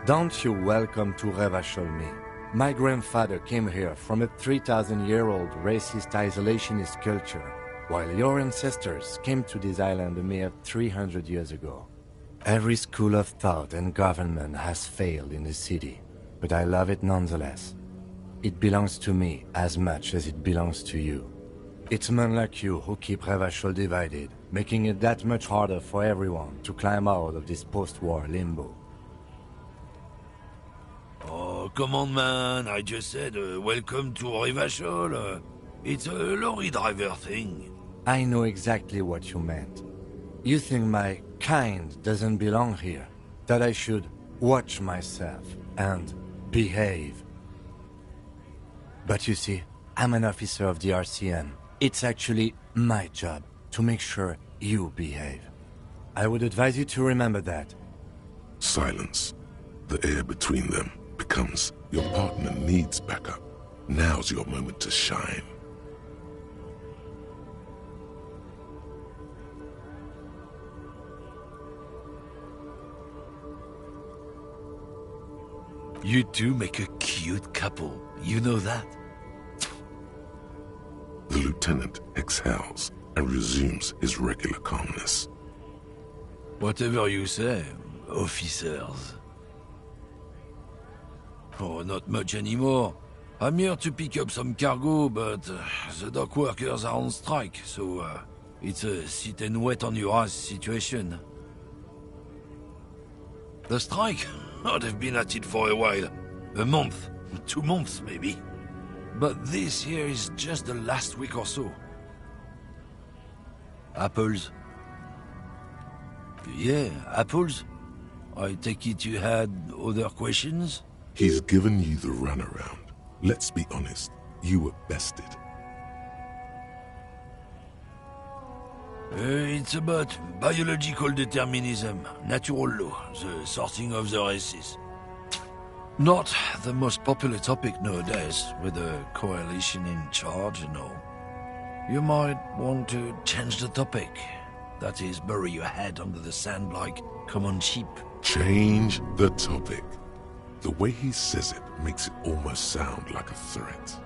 Speaker 7: Don't you welcome to Revachol me. My grandfather came here from a 3,000-year-old racist isolationist culture, while your ancestors came to this island a mere 300 years ago. Every school of thought and government has failed in the city, but I love it nonetheless. It belongs to me as much as it belongs to you. It's men like you who keep Revachol divided, making it that much harder for everyone to climb out of this post-war limbo.
Speaker 1: Oh, come on, man. I just said welcome to Revachol. It's a lorry driver thing.
Speaker 7: I know exactly what you meant. You think my kind doesn't belong here, that I should watch myself and behave. But you see, I'm an officer of the RCM. It's actually my job to make sure you behave. I would advise you to remember that.
Speaker 3: Silence. The air between them becomes your partner needs backup. Now's your moment to shine.
Speaker 13: You two make a cute couple. You know that?
Speaker 3: The lieutenant exhales and resumes his regular calmness.
Speaker 13: Whatever you say, officers. Oh, not much anymore. I'm here to pick up some cargo, but the dock workers are on strike, so it's a sit and wait on your ass situation. The strike? Oh, they've been at it for a while. A month, 2 months maybe. But this here is just the last week or so. Apples? Yeah, apples? I take it you had other questions?
Speaker 3: He's given you the runaround. Let's be honest, you were bested.
Speaker 13: It's about biological determinism, natural law, the sorting of the races. Not the most popular topic nowadays, with the coalition in charge and all. You might want to change the topic. That is, bury your head under the sand like common sheep.
Speaker 3: Change the topic. The way he says it makes it almost sound like a threat.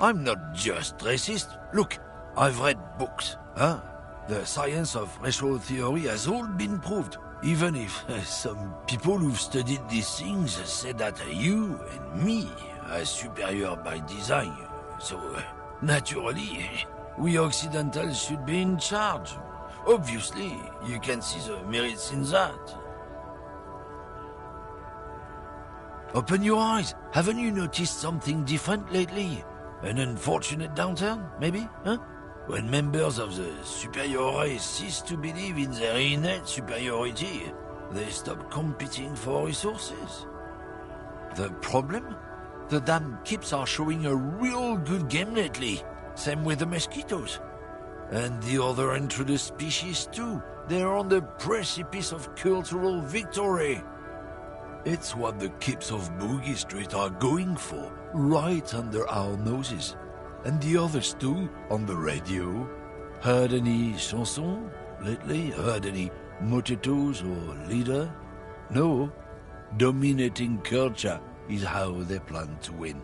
Speaker 13: I'm not just racist. Look, I've read books, huh? The science of racial theory has all been proved. Even if some people who've studied these things say that you and me are superior by design. So, naturally, we Occidentals should be in charge. Obviously, you can see the merits in that. Open your eyes. Haven't you noticed something different lately? An unfortunate downturn, maybe, huh? When members of the superior race cease to believe in their innate superiority, they stop competing for resources. The problem? The damn Kips are showing a real good game lately. Same with the mosquitoes. And the other intruders species too. They're on the precipice of cultural victory. It's what the Kips of Boogie Street are going for, right under our noses. And the others too, on the radio. Heard any chansons lately? Heard any motetos or leader? No. Dominating culture is how they plan to win.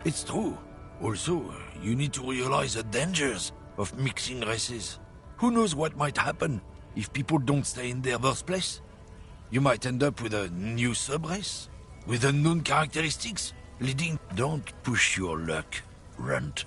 Speaker 13: It's true. Also, you need to realize the dangers of mixing races. Who knows what might happen if people don't stay in their birthplace? You might end up with a new sub-race, with unknown characteristics, leading... Don't push your luck, Runt.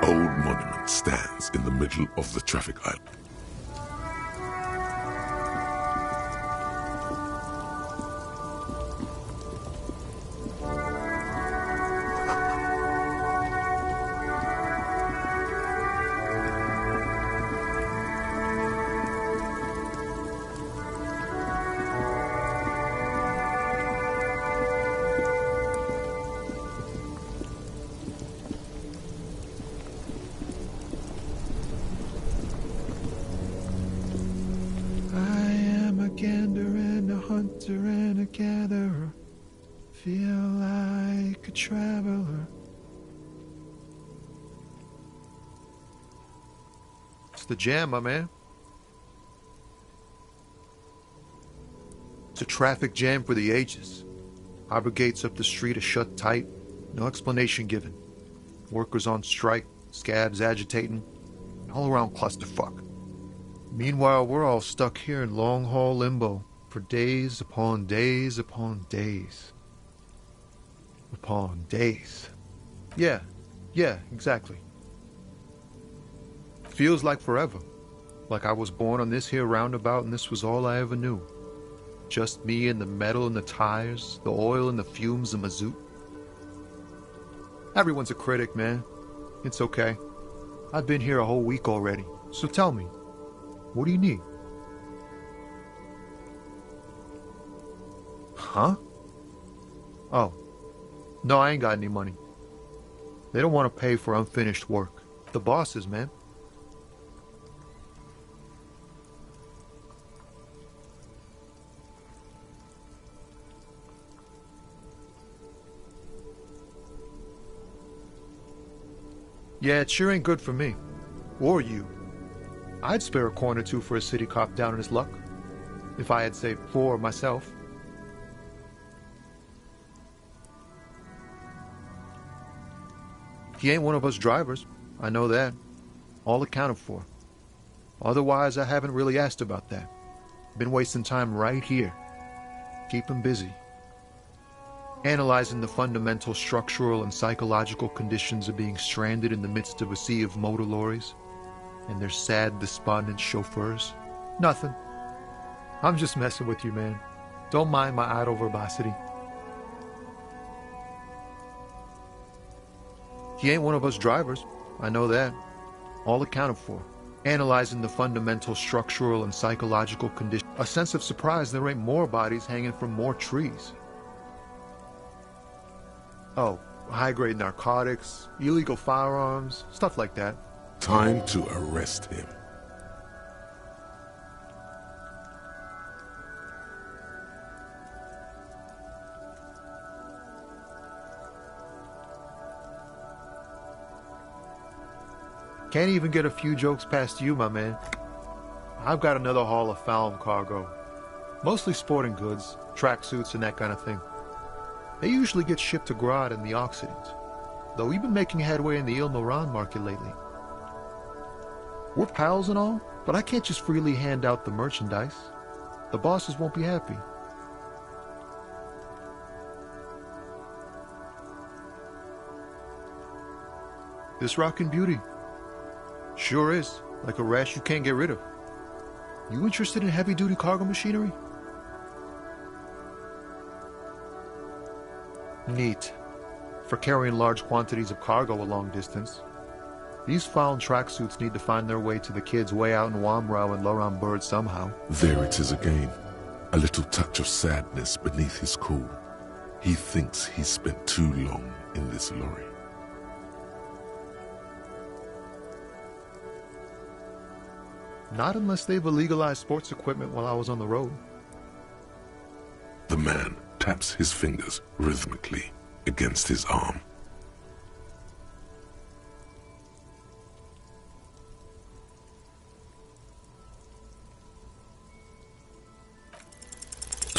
Speaker 3: Old monument stands in the middle of the traffic island.
Speaker 14: And a gatherer, feel like a traveler. It's the jam, my man. It's a traffic jam for the ages. Harbor gates up the street are shut tight. No explanation given. Workers on strike, scabs agitating, all around clusterfuck. Meanwhile, we're all stuck here in long-haul limbo for days upon days upon days. Upon days. Yeah, exactly. Feels like forever. Like I was born on this here roundabout and this was all I ever knew. Just me and the metal and the tires, the oil and the fumes of mazout. Everyone's a critic, man. It's okay. I've been here a whole week already. So tell me, what do you need? Huh? Oh. No, I ain't got any money. They don't want to pay for unfinished work. The bosses, man. Yeah, it sure ain't good for me. Or you. I'd spare a coin or two for a city cop down in his luck. If I had saved 4 myself. He ain't one of us drivers. I know that. All accounted for. Otherwise, I haven't really asked about that. Been wasting time right here. Keep him busy. Analyzing the fundamental structural and psychological conditions of being stranded in the midst of a sea of motor lorries and their sad, despondent chauffeurs. Nothing. I'm just messing with you, man. Don't mind my idle verbosity. He ain't one of us drivers. I know that. All accounted for. Analyzing the fundamental structural and psychological conditions. A sense of surprise there ain't more bodies hanging from more trees. Oh, high-grade narcotics, illegal firearms, stuff like that.
Speaker 3: Time to arrest him.
Speaker 14: Can't even get a few jokes past you, my man. I've got another haul of found cargo. Mostly sporting goods, tracksuits, and that kind of thing. They usually get shipped to Grad in the Occident, though we've been making headway in the Il-Moran market lately. We're pals and all, but I can't just freely hand out the merchandise. The bosses won't be happy. This rockin' beauty. Sure is, like a rash you can't get rid of. You interested in heavy-duty cargo machinery? Neat. For carrying large quantities of cargo a long distance. These found tracksuits need to find their way to the kids way out in Wamrau and Loran Bird somehow.
Speaker 3: There it is again. A little touch of sadness beneath his cool. He thinks he's spent too long in this lorry.
Speaker 14: Not unless they've illegalized sports equipment while I was on the road.
Speaker 3: The man taps his fingers rhythmically against his arm.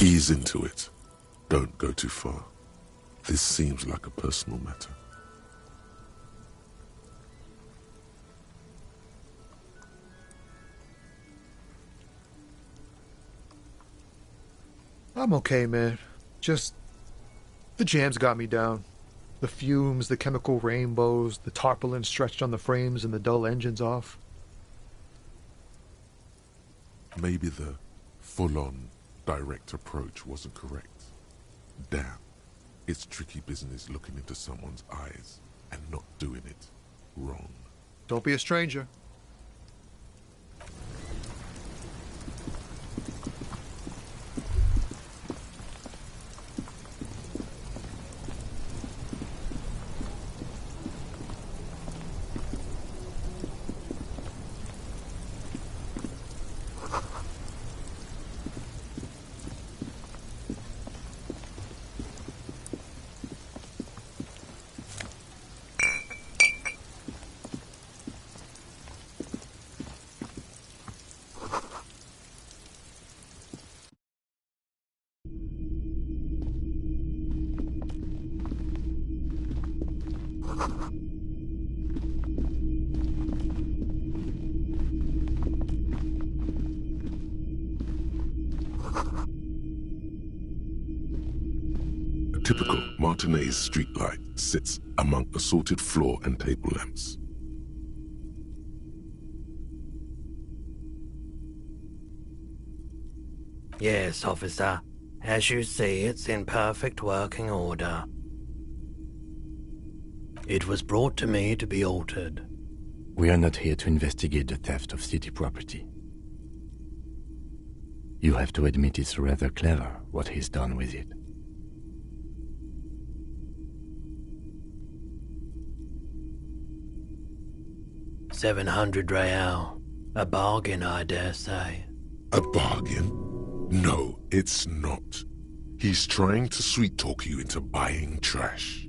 Speaker 3: Ease into it. Don't go too far. This seems like a personal matter.
Speaker 14: I'm okay, man. Just... the jam's got me down. The fumes, the chemical rainbows, the tarpaulin stretched on the frames and the dull engines off.
Speaker 3: Maybe the full-on direct approach wasn't correct. Damn. It's tricky business looking into someone's eyes and not doing it wrong.
Speaker 14: Don't be a stranger.
Speaker 3: typical Martinez streetlight sits among assorted floor and table lamps.
Speaker 2: Yes, officer. As you see, it's in perfect working order. It was brought to me to be altered.
Speaker 7: We are not here to investigate the theft of city property. You have to admit it's rather clever what he's done with it.
Speaker 2: $700 real. A bargain, I dare say.
Speaker 3: A bargain? No, it's not. He's trying to sweet-talk you into buying trash.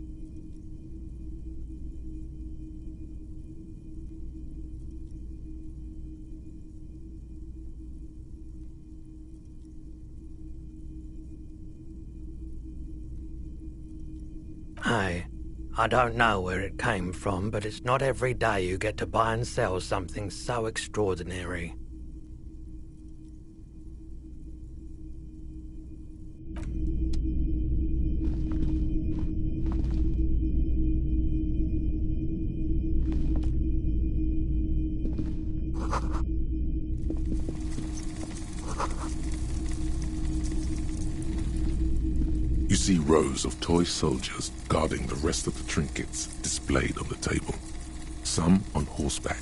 Speaker 2: Hey, I don't know where it came from, but it's not every day you get to buy and sell something so extraordinary.
Speaker 3: You see rows of toy soldiers guarding the rest of the trinkets displayed on the table. Some on horseback,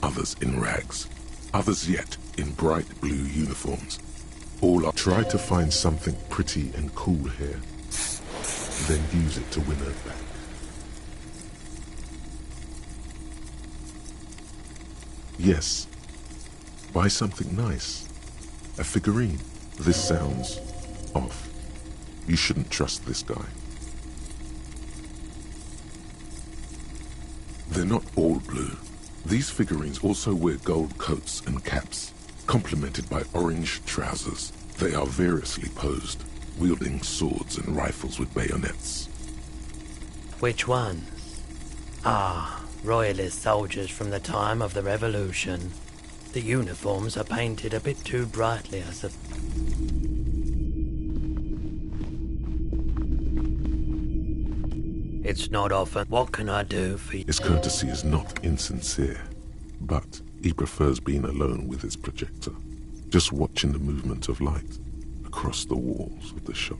Speaker 3: others in rags, others yet in bright blue uniforms. All are try to find something pretty and cool here, then use it to win her back. Yes, buy something nice. A figurine. This sounds off. You shouldn't trust this guy. They're not all blue. These figurines also wear gold coats and caps, complemented by orange trousers. They are variously posed, wielding swords and rifles with bayonets.
Speaker 2: Which ones? Ah, royalist soldiers from the time of the Revolution. The uniforms are painted a bit too brightly, I suppose. It's not often. What can I do for you?
Speaker 3: His courtesy is not insincere, but he prefers being alone with his projector, just watching the movement of light across the walls of the shop.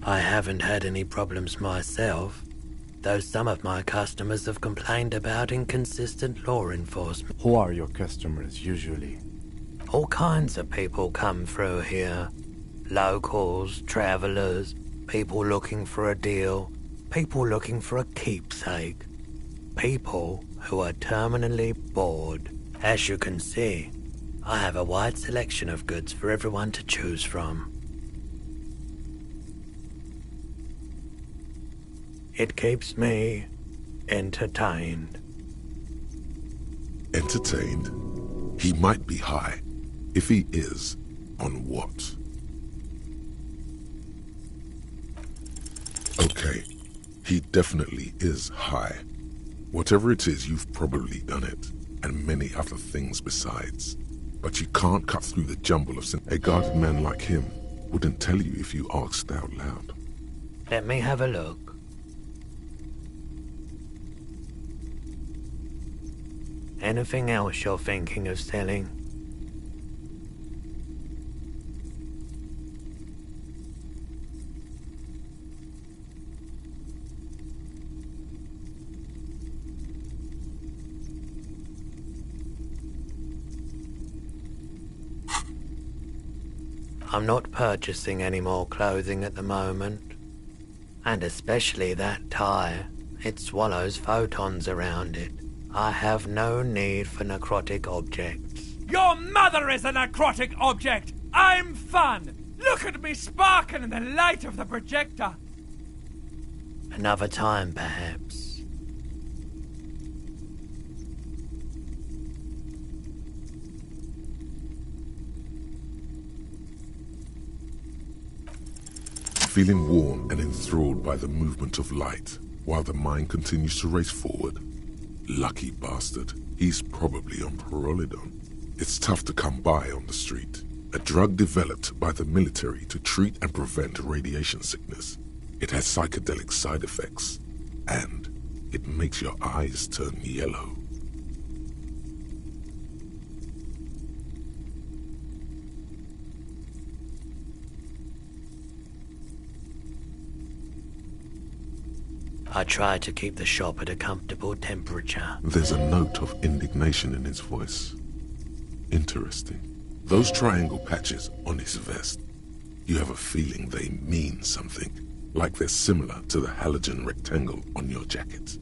Speaker 2: I haven't had any problems myself, though some of my customers have complained about inconsistent law enforcement.
Speaker 7: Who are your customers usually?
Speaker 2: All kinds of people come through here. Locals, travelers, people looking for a deal, people looking for a keepsake, people who are terminally bored. As you can see, I have a wide selection of goods for everyone to choose from. It keeps me entertained.
Speaker 3: Entertained? He might be high. If he is, on what? Okay, he definitely is high. Whatever it is, you've probably done it, and many other things besides. But you can't cut through the jumble of sin. A guarded man like him wouldn't tell you if you asked out loud.
Speaker 2: Let me have a look. Anything else you're thinking of selling? I'm not purchasing any more clothing at the moment. And especially that tie. It swallows photons around it. I have no need for necrotic objects.
Speaker 15: Your mother is a necrotic object! I'm fun! Look at me sparkle in the light of the projector!
Speaker 2: Another time, perhaps.
Speaker 3: Feeling warm and enthralled by the movement of light, while the mind continues to race forward. Lucky bastard, he's probably on Parolidon. It's tough to come by on the street, A drug developed by the military to treat and prevent radiation sickness. It has psychedelic side effects, and it makes your eyes turn yellow.
Speaker 16: I try to keep the shop at a comfortable temperature.
Speaker 3: There's a note of indignation in his voice. Interesting. Those triangle patches on his vest, you have a feeling they mean something, like they're similar to the halogen rectangle on your jacket.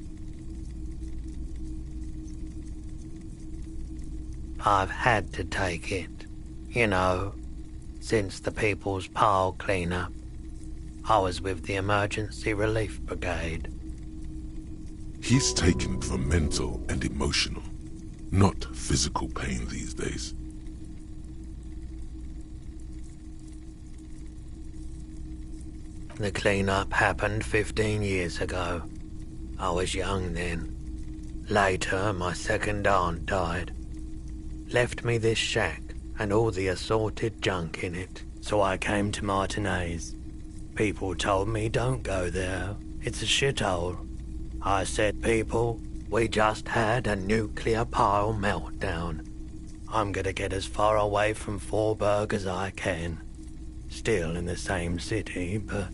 Speaker 16: I've had to take it. You know, since the People's Pile cleanup. I was with the Emergency Relief Brigade.
Speaker 3: He's taken it for mental and emotional, not physical pain these days.
Speaker 16: The cleanup happened 15 years ago. I was young then. Later, my second aunt died. Left me this shack and all the assorted junk in it. So I came to Martinez. People told me don't go there. It's a shithole. I said, people, we just had a nuclear pile meltdown. I'm gonna get as far away from Forburg as I can. Still in the same city, but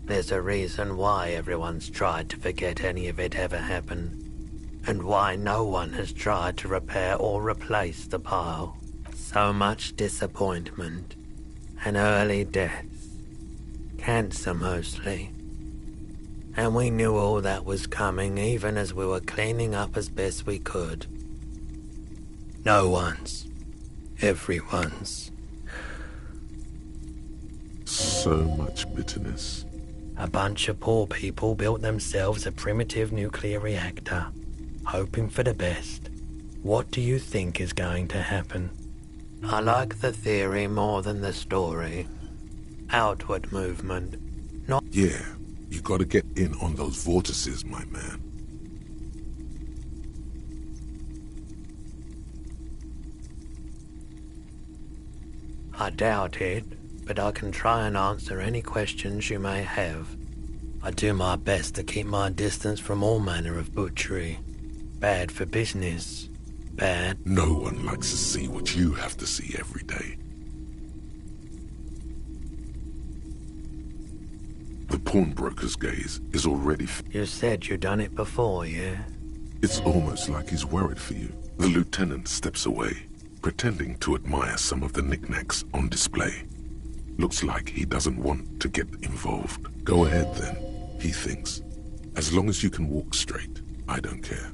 Speaker 16: there's a reason why everyone's tried to forget any of it ever happened. And why no one has tried to repair or replace the pile. So much disappointment. And early deaths. Cancer mostly. And we knew all that was coming even as we were cleaning up as best we could. No one's. Everyone's.
Speaker 3: So much bitterness.
Speaker 16: A bunch of poor people built themselves a primitive nuclear reactor, hoping for the best. What do you think is going to happen? I like the theory more than the story. Outward movement, not...
Speaker 3: Yeah, you gotta get in on those vortices, my man.
Speaker 16: I doubt it, but I can try and answer any questions you may have. I do my best to keep my distance from all manner of butchery. Bad for business. Bad.
Speaker 3: No one likes to see what you have to see every day. The pawnbroker's gaze is already...
Speaker 16: You said you'd done it before, yeah?
Speaker 3: It's almost like he's worried for you. The lieutenant steps away, pretending to admire some of the knickknacks on display. Looks like he doesn't want to get involved. Go ahead then, he thinks. As long as you can walk straight, I don't care.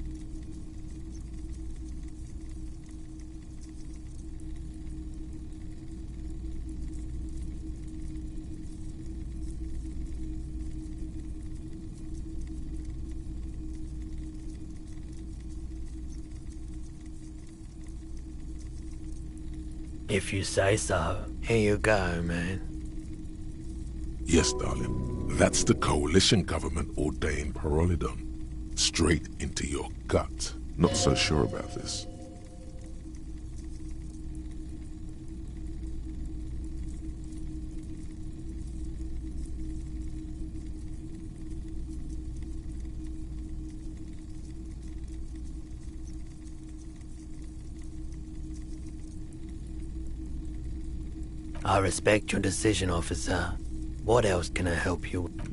Speaker 16: If you say so. Here you go, man.
Speaker 3: Yes, darling. That's the coalition government ordained Parolidon. Straight into your gut. Not so sure about this.
Speaker 16: I respect your decision, officer. What else can I help you with?